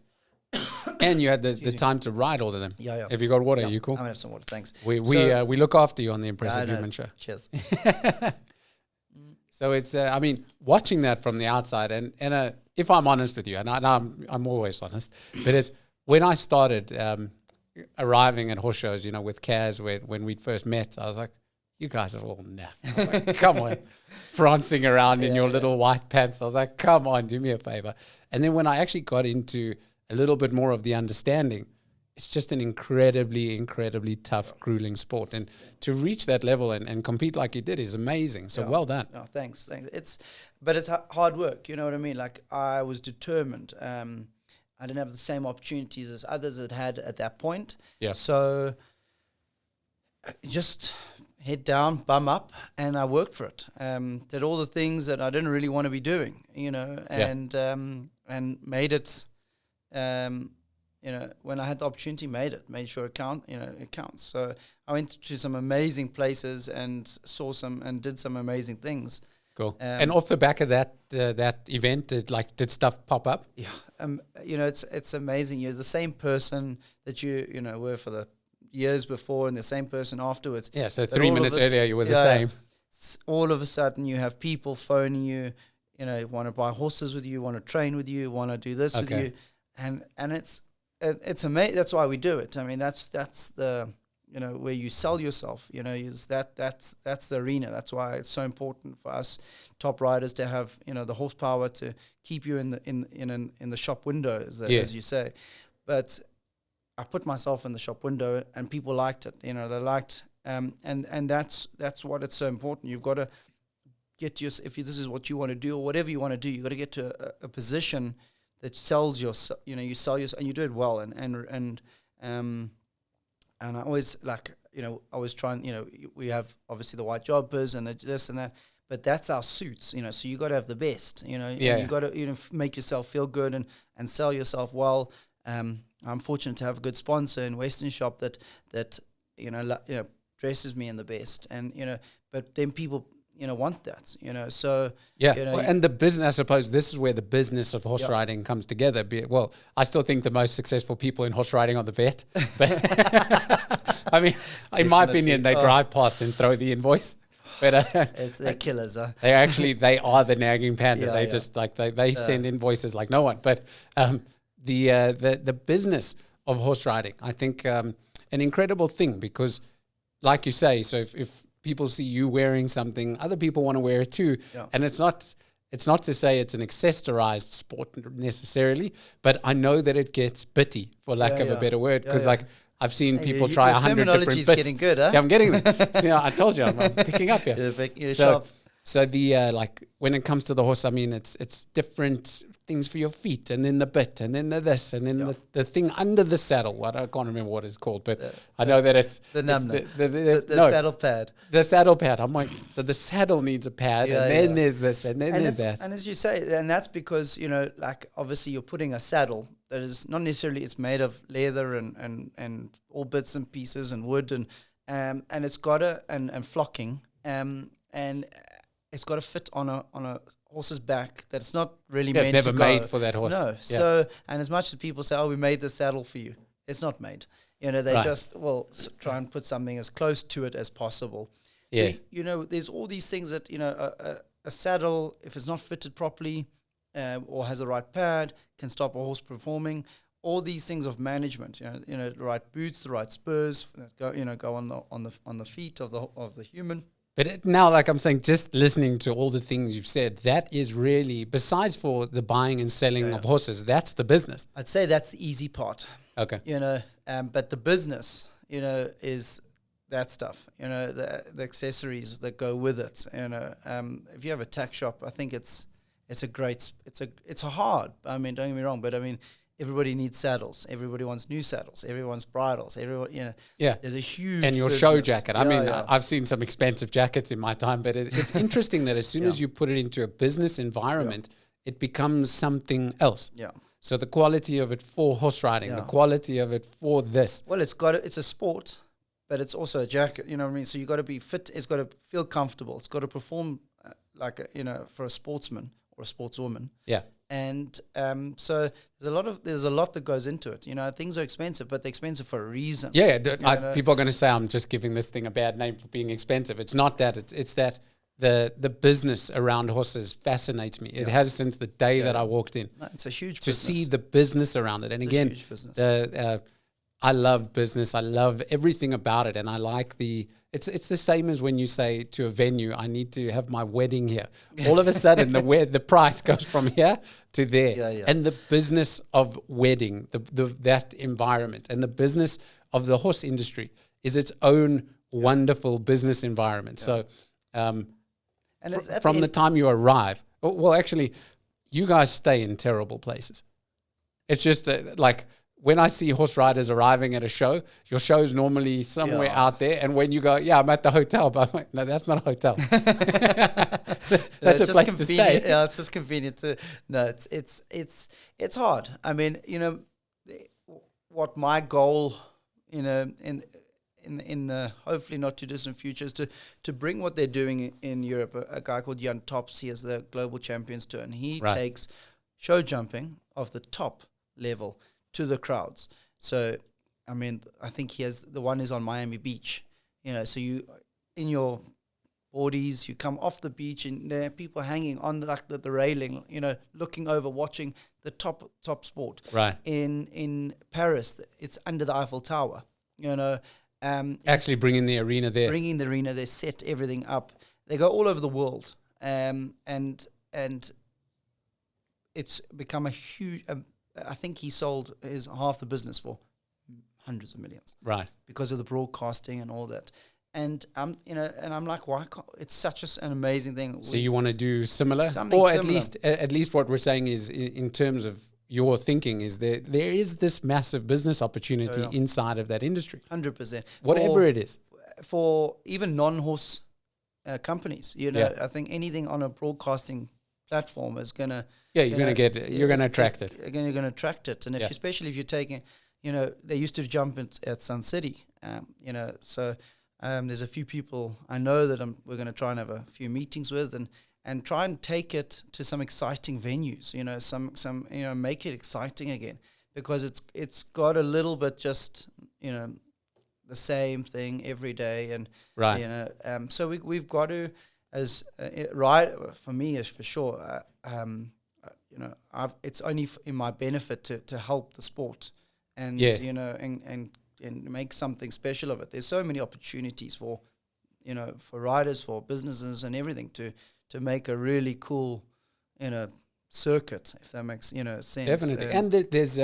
And you had the time to ride all of them.
Yeah.
Have you got water?
Yeah,
You cool?
I'm going to have some water, thanks.
We look after you on the Impressive Human Show.
Cheers.
So it's, watching that from the outside, and if I'm honest with you, and I'm always honest, but it's, when I started arriving at horse shows, with Kaz, when we'd first met, I was like, you guys are all naff. I was like, come on, prancing around in your little white pants. I was like, come on, do me a favor. And then when I actually got into a little bit more of the understanding, it's just an incredibly, incredibly tough, grueling sport. And to reach that level and compete like you did is amazing. So well done.
Oh, thanks. But it's hard work, you know what I mean? Like, I was determined. I didn't have the same opportunities as others had at that point.
Yeah.
So just head down, bum up, and I worked for it. Did all the things that I didn't really want to be doing, and made it, when I had the opportunity, made sure it counts. So I went to some amazing places and saw and did some amazing things.
Cool. And off the back of that event, did stuff pop up?
Yeah. It's amazing. You're the same person that you were for the years before and the same person afterwards.
Yeah, so 3 minutes earlier you were the same.
All of a sudden you have people phoning you, want to buy horses with you, want to train with you, want to do this with you. And it's amazing. That's why we do it. I mean, that's the, where you sell yourself, that's the arena. That's why it's so important for us top riders to have, the horsepower to keep you in the shop window, as you say. But I put myself in the shop window and people liked it. They liked, and that's what it's so important. You've got to get if this is what you want to do or whatever you want to do, you've got to get to a position that sells yourself. You sell yourself and you do it well. And I always I always try and, we have obviously the white jobbers and this and that, but that's our suits, so you got to have the best, you got to, make yourself feel good and sell yourself well. I'm fortunate to have a good sponsor in Western Shop that dresses me in the best, and but then people want that, so
and the business, I suppose this is where the business of horse riding comes together. I still think the most successful people in horse riding are the vet, but I mean, in my opinion, they drive past and throw the invoice. But
they're killers.
They are the nagging panda. They just they send invoices like no one. But the business of horse riding, I think, an incredible thing, because, like you say, so if people see you wearing something, other people want to wear it too. Yeah. And it's not to say it's an accessorized sport necessarily, but I know that it gets bitty, for lack of a better word, because I've seen people try 100 different bits.
Getting good, huh?
Yeah, I'm getting there. I told you, I'm picking up here. So the when it comes to the horse, I mean, it's different things for your feet, and then the bit, and then the this, and then the thing under the saddle. I can't remember what it's called, but I know that it's
the saddle pad.
The saddle pad. I'm like, so the saddle needs a pad, and then there's this, and then there's that.
And as you say, and that's because obviously you're putting a saddle that is not necessarily, it's made of leather and all bits and pieces and wood and it's got and flocking and it's got to fit on a horse's back that it's not really meant to go.
It's never made for that horse.
No. Yeah. So, and as much as people say, oh, we made the saddle for you, it's not made. They just try and put something as close to it as possible. Yeah. So, there's all these things that a saddle, if it's not fitted properly or has the right pad, can stop a horse performing. All these things of management, the right boots, the right spurs, go on the feet of the human.
But now, like I'm saying, just listening to all the things you've said, that is really, besides for the buying and selling of horses, that's the business.
I'd say that's the easy part.
Okay.
But the business, is that stuff, the accessories that go with it. If you have a tack shop, I think it's hard. I mean, don't get me wrong, but I mean, everybody needs saddles. Everybody wants new saddles. Everyone wants bridles. Everyone, there's a huge
and your
business.
Show jacket. I mean, I've seen some expensive jackets in my time, but it's interesting that as soon as you put it into a business environment, it becomes something else.
Yeah.
So the quality of it for horse riding, the quality of it for this.
Well, it's a sport, but it's also a jacket. You know what I mean? So you got to be fit. It's got to feel comfortable. It's got to perform for a sportsman or a sportswoman.
Yeah.
And so there's a lot that goes into it. Things are expensive, but they're expensive for a reason.
Yeah, people are going to say I'm just giving this thing a bad name for being expensive. It's not that. It's that the business around horses fascinates me. It has since the day that I walked in.
No, it's a huge
to
business.
see the business around it. And
it's
again,
a huge business.
I love business. I love everything about it, and I like It's the same as when you say to a venue, I need to have my wedding here. All of a sudden, the price goes from here to there.
Yeah.
And the business of wedding, that environment, and the business of the horse industry is its own wonderful business environment. So, from the time you arrive, well, actually, you guys stay in terrible places. It's just that, when I see horse riders arriving at a show, your show is normally somewhere out there. And when you go, I'm at the hotel, but I'm like, no, that's not a hotel. That's a place to stay.
Yeah, it's just convenient to. No, it's hard. I mean, what my goal, in the hopefully not too distant future is to bring what they're doing in Europe. A guy called Jan Tops, he has the Global Champions Tour, and he takes show jumping of the top level to the crowds. So I mean, I think he has, the one is on Miami Beach, you know, so you, in your boardies, you come off the beach and there are people hanging on the railing, you know, looking over, watching the top sport.
Right.
In Paris, it's under the Eiffel Tower, you know.
Actually bringing the arena there.
They set everything up. They go all over the world. And it's become a huge, I think he sold his half the business for hundreds of millions.
Right.
Because of the broadcasting and all that. And you know, and I'm like, why can't, it's such an amazing thing.
So you want to do similar?
Something
or
similar.
at least what we're saying is in terms of your thinking is there is this massive business opportunity inside of that industry.
100%.
Whatever it is.
For even non-horse companies, you know, I think anything on a broadcasting platform is going to...
Yeah, you're going to attract it.
Again, you're going to attract it. And especially if you're taking, you know, they used to jump at Sun City, you know, so there's a few people I know that we're going to try and have a few meetings with and try and take it to some exciting venues, you know, some you know, make it exciting again, because it's got a little bit just, you know, the same thing every day, and
right,
you know, so we've got to, as right, for me is for sure, you know, it's only in my benefit to help the sport, and you know, and make something special of it. There's so many opportunities for, you know, for riders, for businesses, and everything to make a really cool, you know, circuit, if that makes, you know, sense.
Definitely. And there's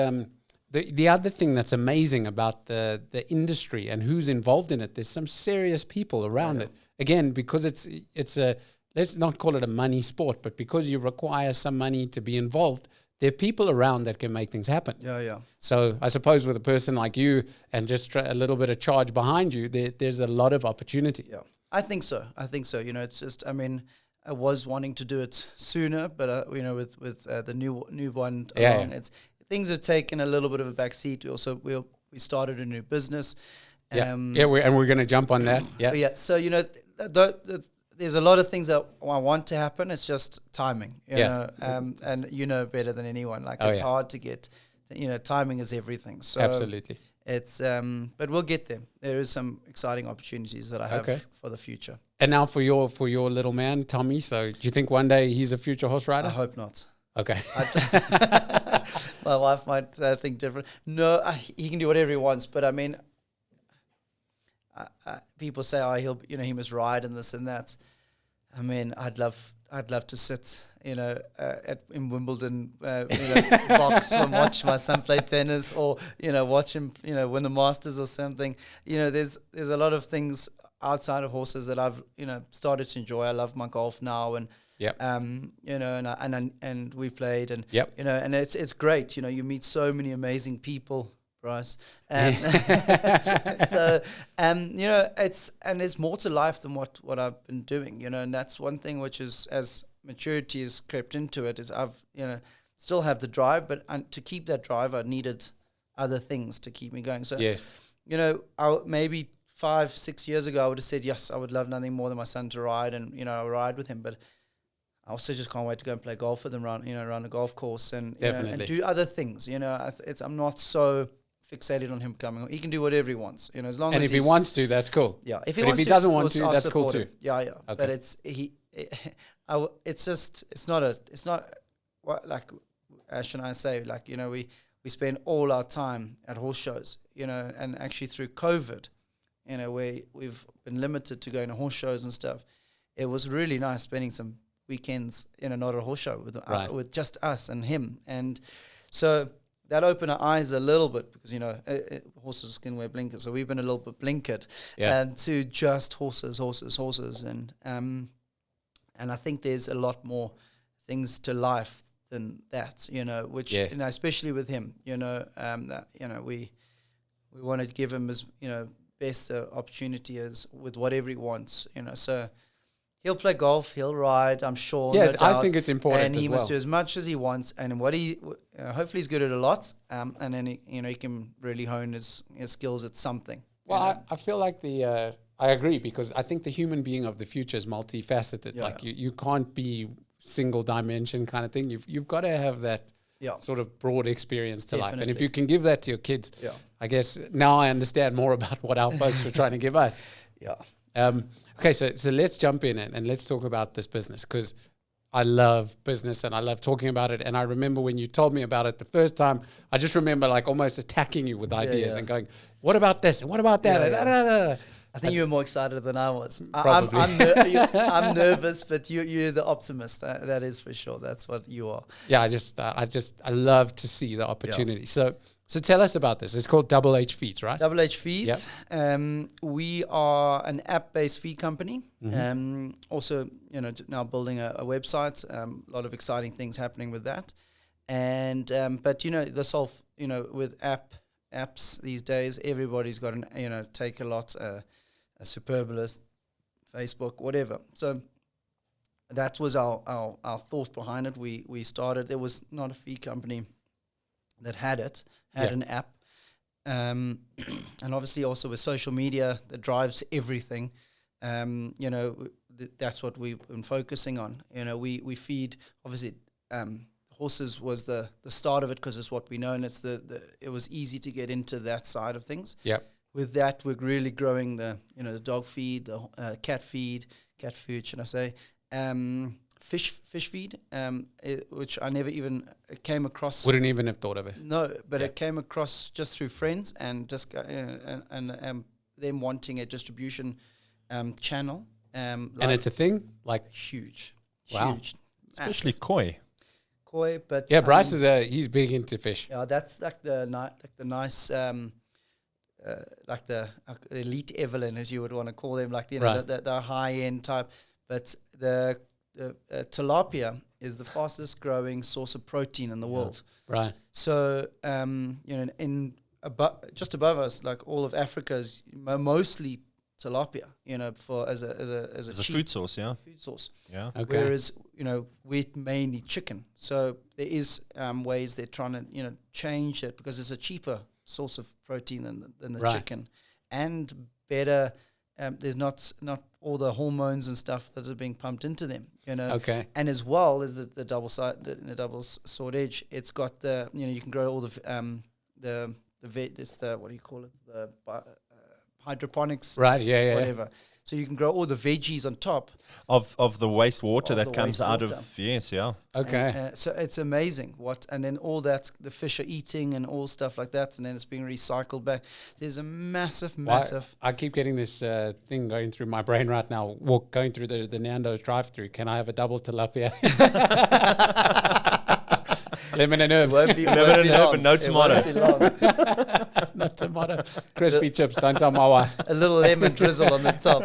the other thing that's amazing about the industry and who's involved in it. There's some serious people around it. Again, because it's a, let's not call it a money sport, but because you require some money to be involved, there are people around that can make things happen.
Yeah.
So I suppose with a person like you and just a little bit of charge behind you, there's a lot of opportunity.
Yeah, I think so. You know, it's just, I mean, I was wanting to do it sooner, but you know, with the new one along, it's things have taken a little bit of a backseat. We started a new business.
We're going to jump on that.
Yeah. So you know, there's a lot of things that I want to happen. It's just timing. You know, and you know better than anyone. Like it's hard to get. You know, timing is everything. So
absolutely.
It's but we'll get there. There is some exciting opportunities that I have for the future.
And now for your little man, Tommy. So do you think one day he's a future horse rider?
I hope not.
Okay.
My wife might think different. No, he can do whatever he wants. But I mean, people say, "Oh, he must ride and this and that." I mean, I'd love to sit, you know, in Wimbledon, box and watch my son play tennis, or you know, watch him, you know, win the Masters or something. You know, there's a lot of things outside of horses that I've, you know, started to enjoy. I love my golf now, and you know, and we've played, and you know, and it's great. You know, you meet so many amazing people. Bryce. So, you know, there's more to life than what I've been doing, you know, and that's one thing which is, as maturity has crept into it, is I've, you know, still have the drive, but to keep that drive, I needed other things to keep me going. So, you know, maybe 5-6 years ago, I would have said, yes, I would love nothing more than my son to ride, and, you know, I'll ride with him, but I also just can't wait to go and play golf with him around the golf course, and, you know, and do other things, you know. I'm not so fixated on him coming. He can do whatever he wants, you know, as long as.
And if he wants to, that's cool.
Yeah.
If he doesn't want to, that's cool too.
Yeah.
Okay.
But it's not what, like, should I say, like, you know, we spend all our time at horse shows, you know, and actually through COVID, you know, we've been limited to going to horse shows and stuff. It was really nice spending some weekends in not a horse show with just us and him, and so. That opened our eyes a little bit, because, you know, horses can wear blinkers, so we've been a little bit blinkered, and to just horses, and I think there's a lot more things to life than that, you know, which you know, especially with him, you know, that, you know, we want to give him as, you know, best opportunity as with whatever he wants, you know, so. He'll play golf. He'll ride. I'm sure.
Yes, no I think it's important.
And he must do as much as he wants. And hopefully he's good at a lot. And then he can really hone his skills at something.
Well, I feel like I agree, because I think the human being of the future is multifaceted. Like you can't be single dimension kind of thing. You've got to have that sort of brought experience to life. And if
Definitely.
you can give that to your kids,
Yeah.
I guess now I understand more about what our folks were trying to give us.
Yeah.
Okay, so let's jump in and let's talk about this business, because I love business and I love talking about it. And I remember when you told me about it the first time, I just remember like almost attacking you with ideas and going, what about this? And what about that?
Yeah. I think you were more excited than I was.
Probably.
I'm nervous, but you're the optimist. That is for sure. That's what you are.
Yeah, I love to see the opportunity. So tell us about this. It's called Double H Feeds, right?
Double H Feeds.
Yep.
We are an app-based feed company. Also, now building a website. A lot of exciting things happening with that. And but this whole with apps these days, everybody's got an Take a Lot, a Superbalist, Facebook, whatever. So that was our thought behind it. We started. There was not a feed company that had an app, and obviously also with social media that drives everything. That's what we've been focusing on. We feed, obviously, horses was the start of it, because it's what we know, and it's it was easy to get into that side of things.
Yep.
With that, we're really growing the dog feed, the cat food, should I say, fish feed, which I never even came across.
Wouldn't even have thought of it.
No, but it came across just through friends and just and them wanting a distribution channel.
And it's a thing, like
huge,
wow.
huge,
Especially koi.
But
Bryce he's big into fish.
Yeah, that's like the nice. Like the elite Evelyn, as you would want to call them, like the high end type. But the tilapia is the fastest growing source of protein in the world.
Right.
So just above us, like all of Africa is mostly tilapia. For as a
food source. Yeah.
Food source.
Yeah.
Okay. Whereas we're mainly chicken. So there is ways they're trying to change it, because it's a cheaper source of protein than the chicken, and better. There's not all the hormones and stuff that are being pumped into them.
Okay.
And as well as the double sword edge, it's got the you can grow all the what do you call it, the hydroponics,
right? Yeah.
Whatever. So you can grow all the veggies on top
of the wastewater that comes out of
Okay.
And, so it's amazing and then all that the fish are eating and all stuff like that, and then it's being recycled back. There's a massive.
I keep getting this thing going through my brain right now. Going through the Nando's drive-through. Can I have a double tilapia? Lemon and herb.
Lemon and herb and no tomato.
No tomato. Crispy chips. Don't tell my wife.
A little lemon drizzle on the top.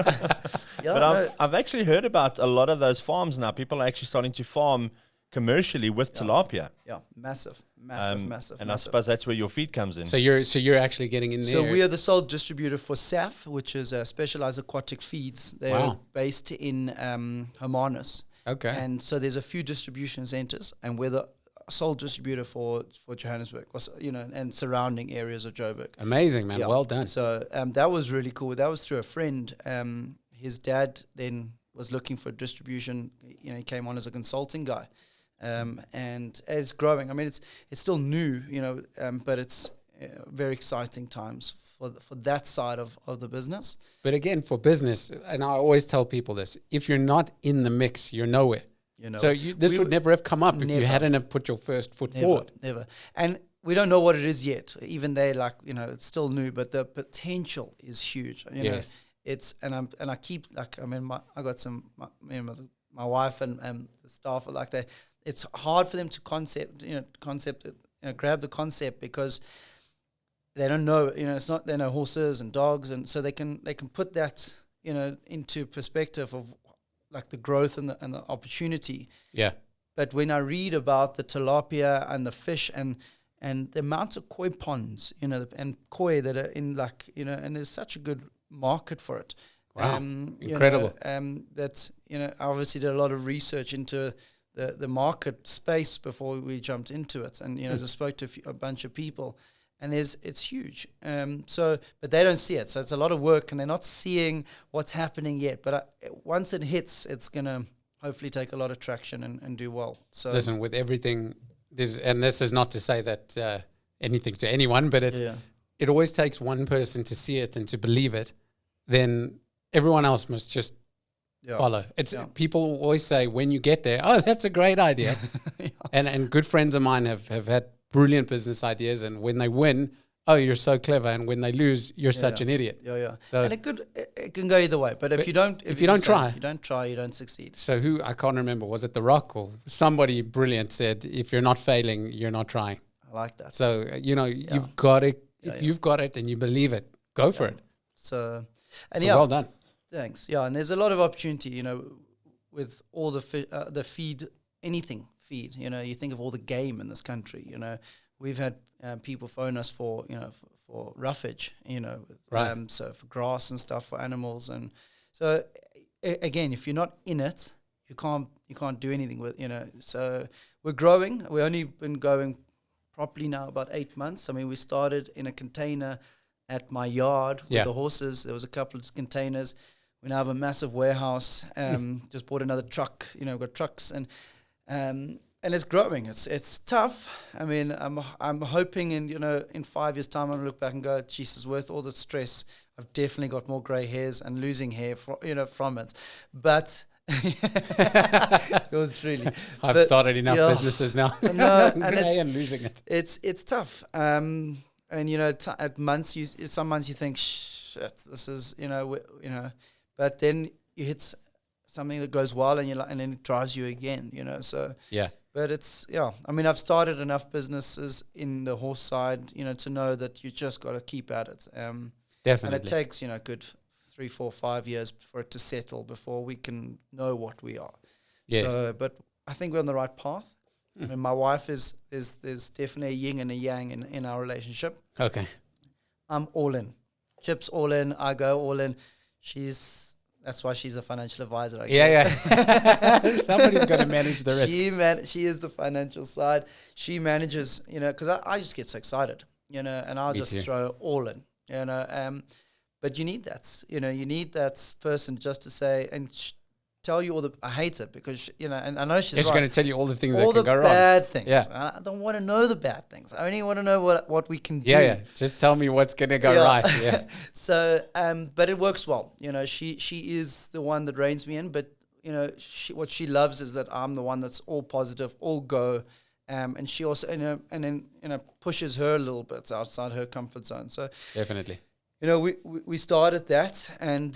But I've actually heard about a lot of those farms now. People are actually starting to farm commercially with tilapia.
Yeah, massive.
And I suppose that's where your feed comes in.
So you're actually getting in there.
So we are the sole distributor for SAF, which is Specialized Aquatic Feeds. They're based in Hermanus.
Okay.
And so there's a few distribution centers, and we're the sole distributor for Johannesburg, and surrounding areas of Joburg.
Amazing, man. Yeah. Well done.
So that was really cool. That was through a friend. His dad then was looking for distribution. He came on as a consulting guy, and it's growing. I mean, it's still new, but it's very exciting times for that side of the business.
But again, for business, and I always tell people this: if you're not in the mix, you're nowhere. So this would never have come up if you hadn't have put your first foot forward.
Never. And we don't know what it is yet. Even they it's still new, but the potential is huge.
Yes.
It's I keep I got my wife and the staff are like that. It's hard for them to grab the concept, because they don't know. It's not, they know horses and dogs, and so they can put that into perspective of like the growth and the opportunity.
Yeah.
But when I read about the tilapia and the fish and the amounts of koi ponds, and koi that are in and there's such a good market for it.
Wow. Incredible.
That's, I obviously did a lot of research into the market space before we jumped into it. And, just spoke to a bunch of people. And it's huge. But they don't see it. So it's a lot of work, and they're not seeing what's happening yet. But once it hits, it's going to hopefully take a lot of traction and do well. So
listen, with everything and this is not to say that anything to anyone, but it always takes one person to see it and to believe it. Then everyone else must just follow. People always say when you get there, oh, that's a great idea. And good friends of mine have had brilliant business ideas, and when they win, oh, you're so clever, and when they lose, you're such an idiot.
So, and it can go either way. But if you don't try, you don't succeed.
So I can't remember, was it The Rock or somebody brilliant said, if you're not failing, you're not trying.
I like that.
So you've got it. If you've got it and you believe it, go for it.
So
well done.
Thanks. Yeah, and there's a lot of opportunity, with all the feed, anything feed. You think of all the game in this country. We've had people phone us for roughage.
Right.
So for grass and stuff for animals, and so again, if you're not in it, you can't do anything with. So we're growing. We've only been going properly now about 8 months. I mean, we started in a container at my yard with the horses. There was a couple of containers. We now have a massive warehouse. Just bought another truck. We've got trucks and it's growing. It's tough. I mean, I'm hoping in 5 years' time I'm gonna look back and go, Jesus, worth all the stress. I've definitely got more grey hairs and losing hair from it. But it was truly.
I've started enough businesses now.
No,
and losing it.
It's tough. And at months some months you think, shit, this is but then you hit something that goes well and and then it drives you again. So
yeah.
But I mean, I've started enough businesses in the horse side, to know that you just got to keep at it.
Definitely.
And it takes good 3, 4, 5 years for it to settle before we can know what we are.
Yes.
So, but I think we're on the right path. I mean, my wife is there's definitely a yin and a yang in our relationship.
Okay.
I'm all in. Chip's all in. I go all in. That's why she's a financial advisor. I guess.
Yeah. Somebody's got to manage the risk.
She is the financial side. She manages, because I just get so excited, and I'll just throw all in, but you need that, you need that person just to say and tell you all the. I hate it because and I know she's
right. going to tell you all the things that can go wrong.
All the bad things. Yeah. I don't want to know the bad things. I only want to know what we can do.
Yeah. Just tell me what's going to go right. Yeah.
So, but it works well. She is the one that reins me in. But what she loves is that I'm the one that's all positive, all go. And she also and then pushes her a little bit outside her comfort zone. So
definitely.
We started that, and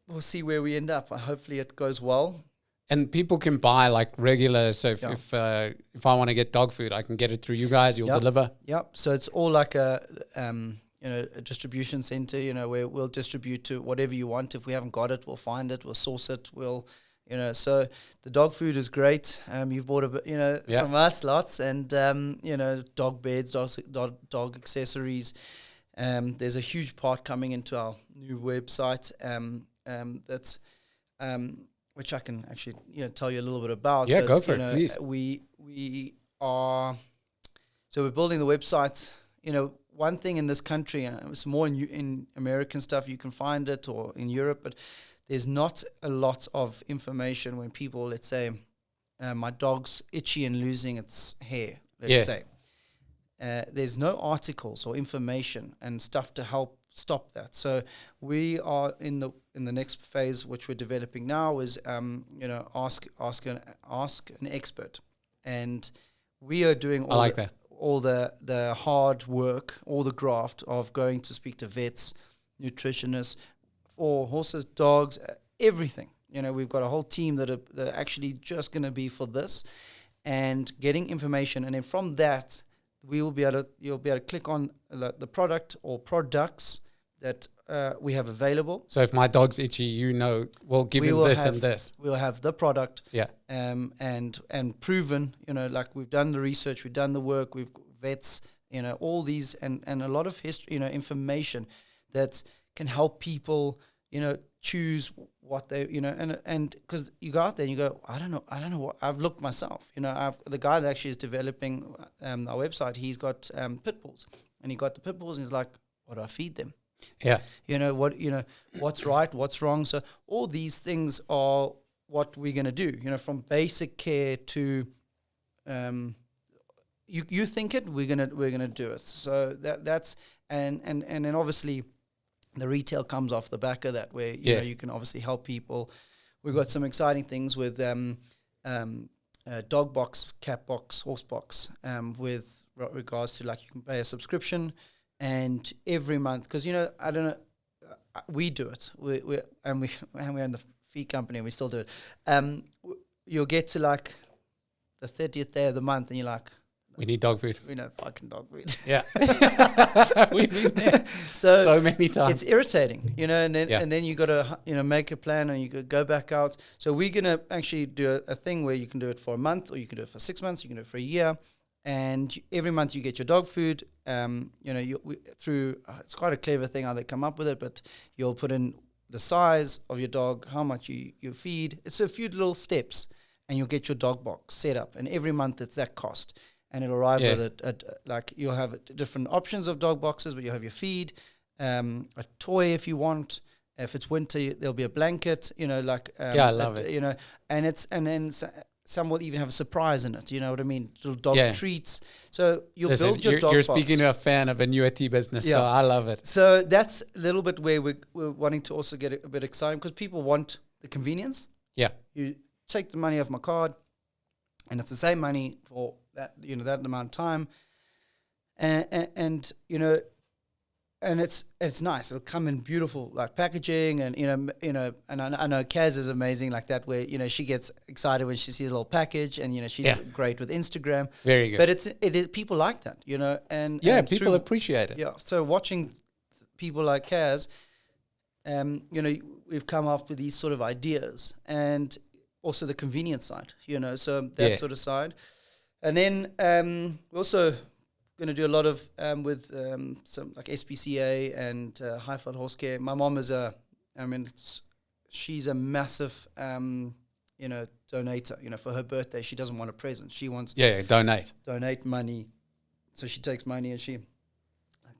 we'll see where we end up. Hopefully it goes well.
And people can buy like regular. So if I want to get dog food, I can get it through you guys. You'll deliver.
Yep. So it's all like a distribution center. Where we'll distribute to whatever you want. If we haven't got it, we'll find it. We'll source it. We'll. So the dog food is great. You've bought a bit, from us lots, and dog beds, dog accessories. There's a huge part coming into our new website. That's which I can actually tell you a little bit about.
Yeah, go for it, please.
We are we're building the website. One thing in this country, it's more in American stuff. You can find it, or in Europe, but there's not a lot of information when people, let's say, my dog's itchy and losing its hair, let's say. There's no articles or information and stuff to help stop that. So we are in the next phase, which we're developing now, is ask an expert, and we are doing all the hard work, all the graft of going to speak to vets, nutritionists, for horses, dogs, everything. We've got a whole team that are actually just going to be for this, and getting information, and then from that, you'll be able to click on the product or products that we have available.
So if my dog's itchy, we'll give him this and this.
We'll have the product.
Yeah.
And proven. Like we've done the research, we've done the work, we've got vets. All these and a lot of history. Information that can help people. Choose what they, and because you go out there and you go, I don't know what, I've looked myself, the guy that actually is developing our website, he's got pit bulls, and he got the pit bulls, and he's like, what do I feed them?
Yeah.
What's right, what's wrong. So all these things are what we're going to do, from basic care to, you think it, we're gonna do it. So that's and then obviously the retail comes off the back of that, where you know you can obviously help people. We've got some exciting things with dog box, cat box, horse box, with regards to, like, you can pay a subscription, and every month, because I don't know, we do it. We're in the feed company, and we still do it. You'll get to like the 30th day of the month, and you're like,
we need dog food.
We know fucking dog food.
Yeah. We've been there so many times.
It's irritating, and then you got to, make a plan, and you could go back out. So we're going to actually do a thing where you can do it for a month, or you can do it for 6 months, you can do it for a year. And every month you get your dog food, through, it's quite a clever thing how they come up with it, but you'll put in the size of your dog, how much you feed. It's a few little steps, and you'll get your dog box set up. And every month it's that cost. And it'll arrive with it at, like, you'll have different options of dog boxes, but you'll have your feed, a toy if you want. If it's winter, there'll be a blanket, I love it. And then some will even have a surprise in it, you know what I mean? Little dog treats. So you'll build your dog box. You're
speaking to a fan of annuity business, so I love it.
So that's a little bit where we're wanting to also get a bit excited, because people want the convenience. Yeah. You take the money off my card, and it's the same money for that, that amount of time, and it's nice. It'll come in beautiful, like, packaging, and and I know Kaz is amazing like that, where she gets excited when she sees a little package, and she's great with Instagram. Very good. But it is people like that, and
people appreciate it.
Yeah. So watching people like Kaz, we've come up with these sort of ideas, and also the convenience side, so that sort of side. And then we're also going to do a lot of with some, like, SPCA and Highfield Horse Care. My mom is she's a massive, donator. For her birthday, she doesn't want a present. She wants donate money. So she takes money, and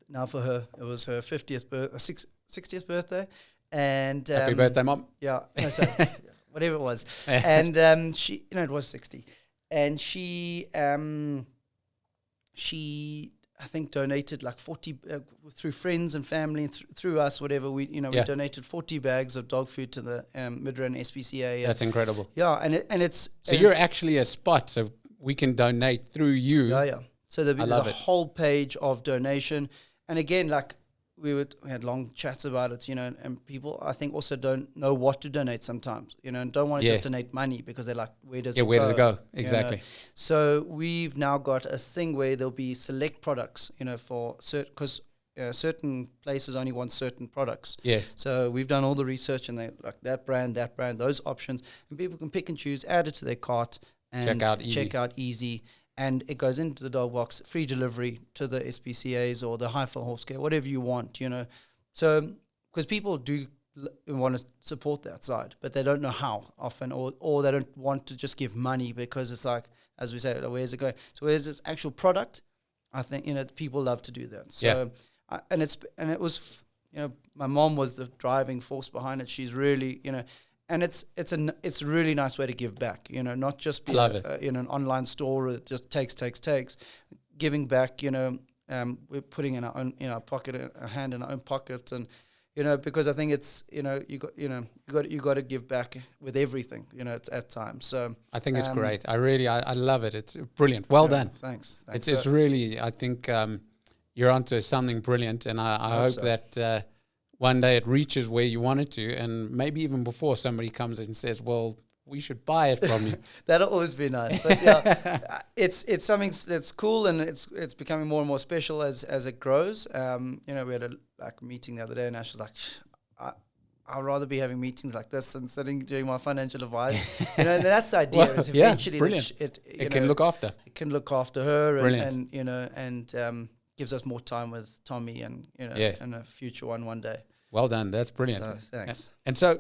now for her, it was her 60th birthday. And
happy birthday, Mom.
Yeah. No, so, whatever it was. And she, it was 60. And she I think donated like 40 through friends and family, and through us, whatever we donated 40 bags of dog food to the Midrand SPCA.
That's incredible.
Yeah, and it's
so you're actually a spot, so we can donate through you.
Yeah. So there's a whole page of donation, and again, like, we had long chats about it, and people, I think, also don't know what to donate sometimes, and don't want to just donate money, because they're like, where does it go?
Exactly.
So we've now got a thing where there'll be select products, for certain, because certain places only want certain products. Yes. So we've done all the research, and they like that brand, those options, and people can pick and choose, add it to their cart, and check out easy. And it goes into the dog box, free delivery to the SPCAs or the Highfield Horse Care, whatever you want, So, because people do want to support that side, but they don't know how often, or they don't want to just give money, because it's like, as we say, where's it going? So where's this actual product? I think, people love to do that. So, and it was, my mom was the driving force behind it. She's really, and it's a really nice way to give back, not just be an online store that just takes. Giving back, we're putting in our own, pocket, a hand in our own pocket, and because I think it's, you got to give back with everything, it's at times. So
I think it's great. I love it. It's brilliant. Well done.
Thanks.
It's really, I think you're onto something brilliant, and I hope so. That. One day it reaches where you want it to, and maybe even before somebody comes and says, well, we should buy it from you.
That'll always be nice. But it's something that's cool, and it's becoming more and more special as it grows. We had a meeting the other day, and Ash was like, I'd rather be having meetings like this than sitting doing my financial advice. And that's the idea. Is eventually
it can look after.
It can look after her, and gives us more time with Tommy, and and a future one day.
Well done. That's brilliant.
So, thanks.
And so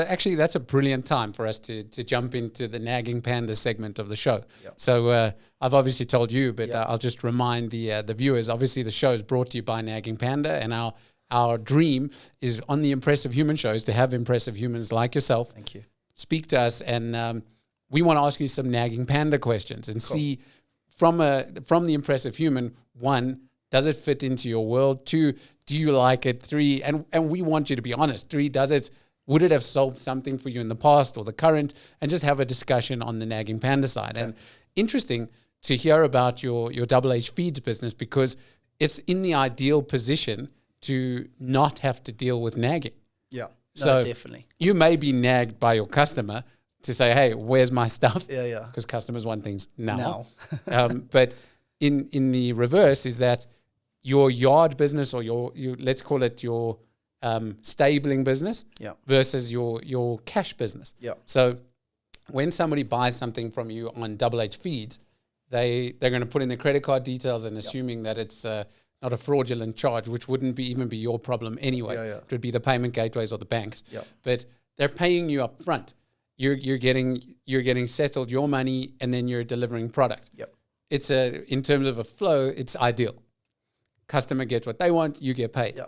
actually, that's a brilliant time for us to jump into the Nagging Panda segment of the show. Yep. So I've obviously told you, but I'll just remind the viewers. Obviously, the show is brought to you by Nagging Panda, and our dream is on the Impressive Human show is to have impressive humans like yourself.
Thank you.
speak to us, and we want to ask you some Nagging Panda questions and see from the Impressive Human, 1, does it fit into your world? 2, do you like it? 3, and we want you to be honest. 3, would it have solved something for you in the past or the current? And just have a discussion on the Nagging Panda side. Yeah. And interesting to hear about your Double H Feeds business, because it's in the ideal position to not have to deal with nagging.
Yeah,
so
definitely.
You may be nagged by your customer to say, hey, where's my stuff?
Yeah.
Because customers want things now. But in the reverse is that your yard business, or your let's call it your stabling business, versus your cash business.
Yeah.
So when somebody buys something from you on Double H Feeds, they're going to put in their credit card details and assuming that it's not a fraudulent charge, which wouldn't even be your problem anyway. It would be the payment gateways or the banks. But they're paying you up front. You're getting settled your money, and then you're delivering product. It's in terms of a flow, it's ideal. Customer gets what they want, you get paid.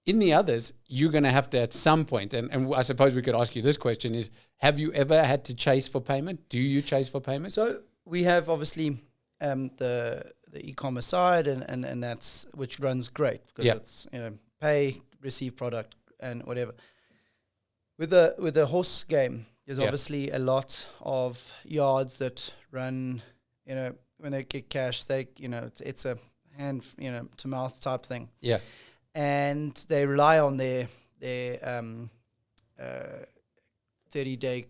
In the others, you're going to have to at some point, and I suppose we could ask you this question is, have you ever had to chase for payment? Do you chase for payment?
So we have obviously the e-commerce side, and that's, which runs great because it's, pay, receive product and whatever. With the horse game, there's obviously a lot of yards that run, when they get cash, it's a hand, to mouth type thing.
Yeah.
And they rely on their 30-day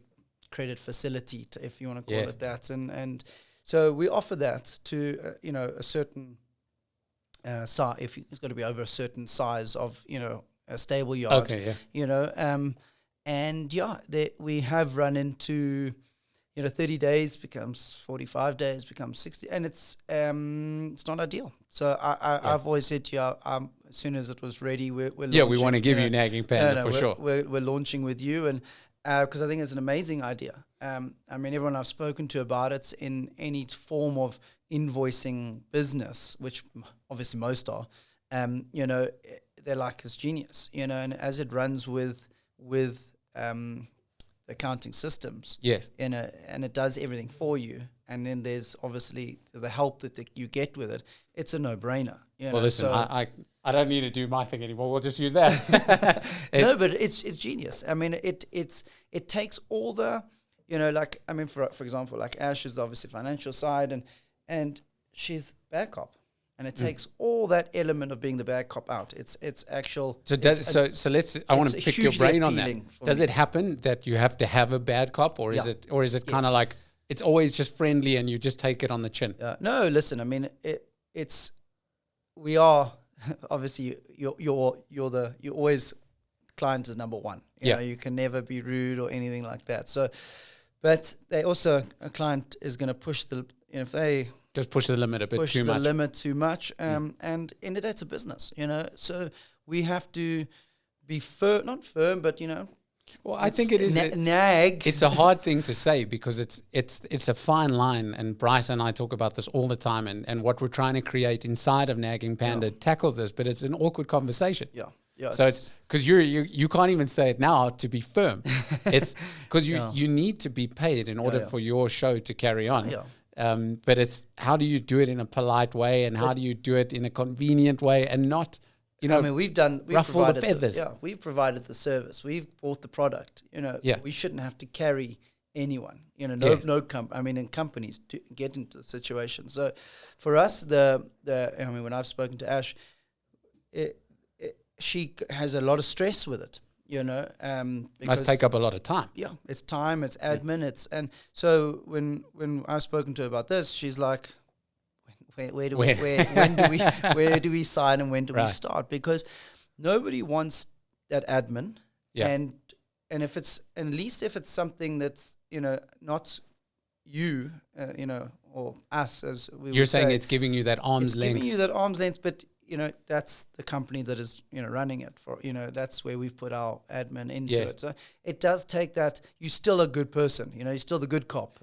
credit facility, if you want to call it that. And so we offer that to, a certain size, if it's got to be over a certain size of, a stable yard.
Okay, yeah.
And we have run into, 30 days becomes 45 days, becomes 60, and it's not ideal. So I've always said to you, as soon as it was ready, we're launching.
We want to give you Nagging Panda for sure.
We're launching with you, and because I think it's an amazing idea. Everyone I've spoken to about it in any form of invoicing business, which obviously most are, they're like, it's genius, and as it runs with accounting systems, and it does everything for you, and then there's obviously the help that you get with it. It's a no-brainer.
Well, listen, I don't need to do my thing anymore. We'll just use that.
No, but it's genius. It takes all the, for example, like Ash is obviously financial side, and she's backup. And it takes all that element of being the bad cop out. It's actual.
So I want to pick your brain on that. Does it happen that you have to have a bad cop, or is it kind of like it's always just friendly and you just take it on the chin?
No, listen. We are obviously you're always client is number one. You can never be rude or anything like that. So, but they also, a client is going to push if they
just push the limit a bit too much.
Push the limit too much, and in it, it's a business, So we have to be not firm, but
Well, I think it is
nag.
It's a hard thing to say because it's a fine line, and Bryce and I talk about this all the time, and what we're trying to create inside of Nagging Panda tackles this, but it's an awkward conversation.
Yeah.
So it's because you can't even say it now to be firm. It's because you need to be paid in order for your show to carry on. But it's how do you do it in a polite way, and how do you do it in a convenient way, and not
we've
ruffle the feathers.
We've provided the service. We've bought the product. We shouldn't have to carry anyone. No in companies to get into the situation. So for us, when I've spoken to Ash, she has a lot of stress with it.
Must take up a lot of time.
Yeah, it's time, it's admin, and so when I've spoken to her about this, she's like, where do we sign and when do we start? Because nobody wants that admin, and if it's, at least if it's something that's not you, or us, as you're
saying,
say,
it's giving you that arm's length.
Giving you that arm's length, but that's the company that is, running it for, that's where we've put our admin into it. So it does take that. You're still a good person, you're still the good cop.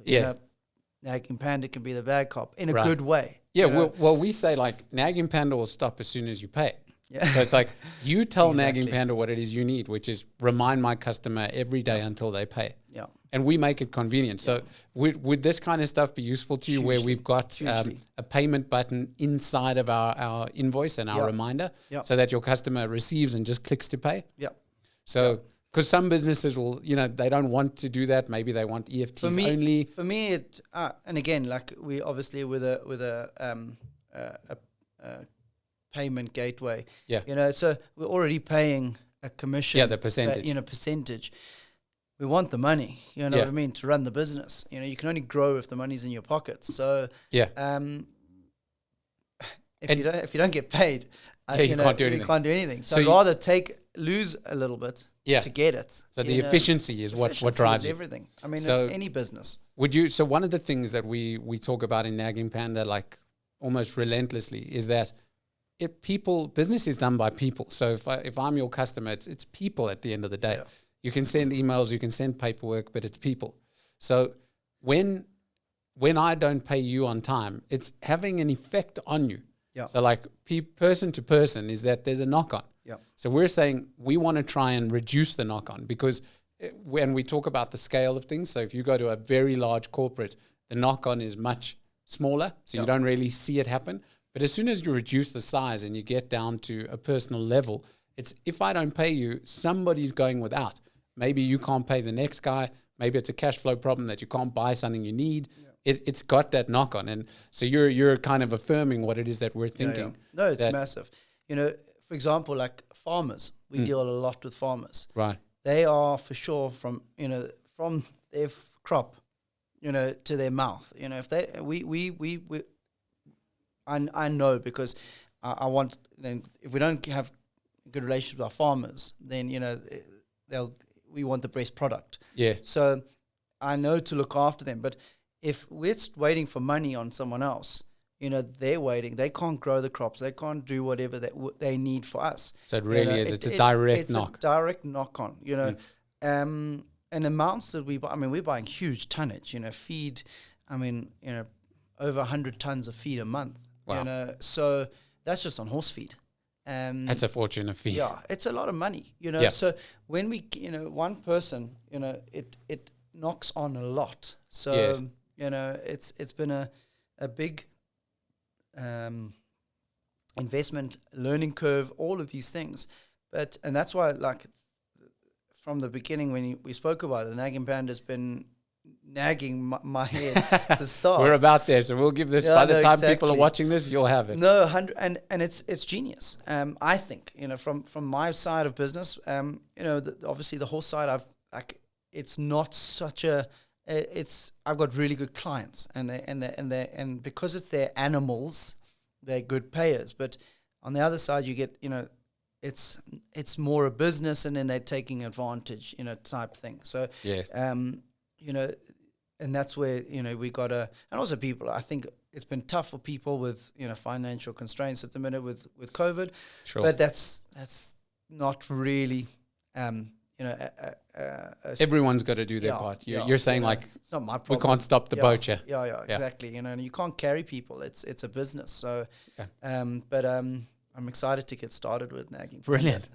Nagging Panda can be the bad cop in a good way.
Yeah, well, we say like Nagging Panda will stop as soon as you pay.
Yeah.
So it's like you tell
Exactly.
Nagging Panda what it is you need, which is remind my customer every day until they pay.
Yeah.
And we make it convenient. So would this kind of stuff be useful to you, where
Hugely.
we've got a payment button inside of our invoice and our reminder, so that your customer receives and just clicks to pay?
Yeah.
So because some businesses will, they don't want to do that. Maybe they want EFTs only.
For me, it and again, like we obviously with a payment gateway.
Yeah.
So we're already paying a commission.
Yeah, the percentage.
Percentage. We want the money, what I mean, to run the business. You can only grow if the money's in your pockets. So if you don't get paid,
you can't do anything.
You can't do anything. So I'd rather lose a little bit to get it.
So the efficiency is what drives you.
Everything. I mean, any business.
So one of the things that we talk about in Nagging Panda, like almost relentlessly, is that business is done by people. So if I'm your customer, it's people at the end of the day. Yeah. You can send emails, you can send paperwork, but it's people. So when I don't pay you on time, it's having an effect on you.
Yeah.
So like person to person is that there's a knock-on.
Yeah.
So we're saying we want to try and reduce the knock-on, because when we talk about the scale of things, so if you go to a very large corporate, the knock-on is much smaller, so you don't really see it happen. But as soon as you reduce the size and you get down to a personal level, it's if I don't pay you, somebody's going without. Maybe you can't pay the next guy. Maybe it's a cash flow problem that you can't buy something you need. Yeah. It's got that knock on. And so you're kind of affirming what it is that we're thinking.
Yeah. No, it's massive. For example, like farmers, we deal a lot with farmers.
Right.
They are for sure from their crop, to their mouth. I know, because I want, if we don't have a good relationship with our farmers, then, we want the best product.
Yeah.
So I know to look after them. But if we're waiting for money on someone else, they're waiting. They can't grow the crops. They can't do whatever they need for us.
So it really is. It's a direct knock.
It's a direct knock on, and amounts that we buy. I mean, we're buying huge tonnage, feed. I mean, over 100 tons of feed a month.
Wow.
So that's just on horse feed.
That's a fortune of feed.
Yeah, it's a lot of money,
Yeah.
So when we, one person, it knocks on a lot. So,
yes.
It's been a big investment, learning curve, all of these things. And that's why, like, from the beginning when we spoke about it, Nagging Panda has been nagging my head to start.
We're about there, so we'll give this. By the time people are watching this, you'll have it.
No, and it's genius. I think from my side of business, obviously the horse side, it's not such a. I've got really good clients, and because it's their animals, they're good payers. But on the other side, you get it's more a business, and then they're taking advantage, type thing. So
yes.
And that's where, we got and also people, I think it's been tough for people with, financial constraints at the minute with COVID.
Sure.
But that's not really,
everyone's got to do their part. You're saying
it's not my problem.
We can't stop the boat here.
Yeah, exactly. And you can't carry people. It's a business. So, but I'm excited to get started with Nagging.
Brilliant.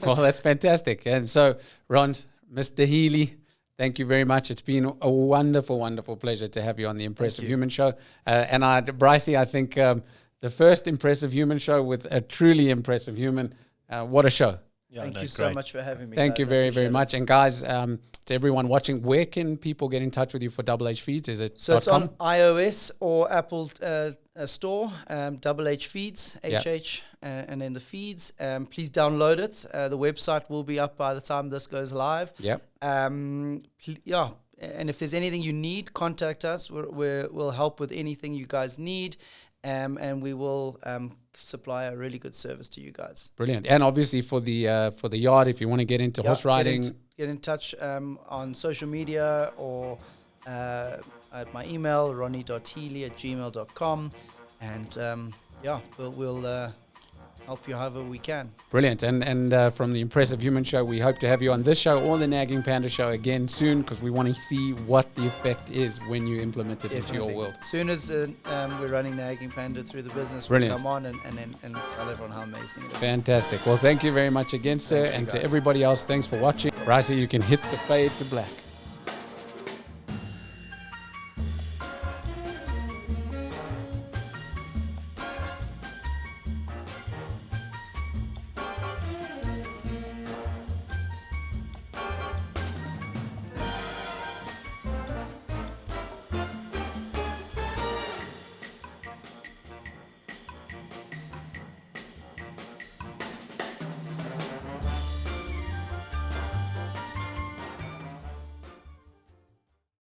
Well, that's fantastic. And so, Ron, Mr. Healy, thank you very much. It's been a wonderful, wonderful pleasure to have you on the Impressive Human Show. And Brycey, I think the first Impressive Human Show with a truly impressive human. What a show.
Yeah, thank you so much for having me.
Thank you very, very much. And guys, to everyone watching, where can people get in touch with you for Double H Feeds? Is it
so it's on iOS or Apple Store, Double H Feeds, HH, and then the feeds. Please download it. The website will be up by the time this goes live.
Yep.
And if there's anything you need, contact us. We'll help with anything you guys need. And we will supply a really good service to you guys.
Brilliant. And obviously for the yard, if you want to get into horse riding,
get in touch on social media or at my email, ronnie.healy@gmail.com, and we'll help you however we can.
Brilliant. And from the Impressive Human Show, we hope to have you on this show or the Nagging Panda Show again soon, because we want to see what the effect is when you implement it into your world.
As soon as we're running Nagging Panda through the business,
Brilliant.
we'll come on and tell everyone how amazing it is.
Fantastic. Well, thank you very much again, sir. And to everybody else, thanks for watching. Brycey, you can hit the fade to black.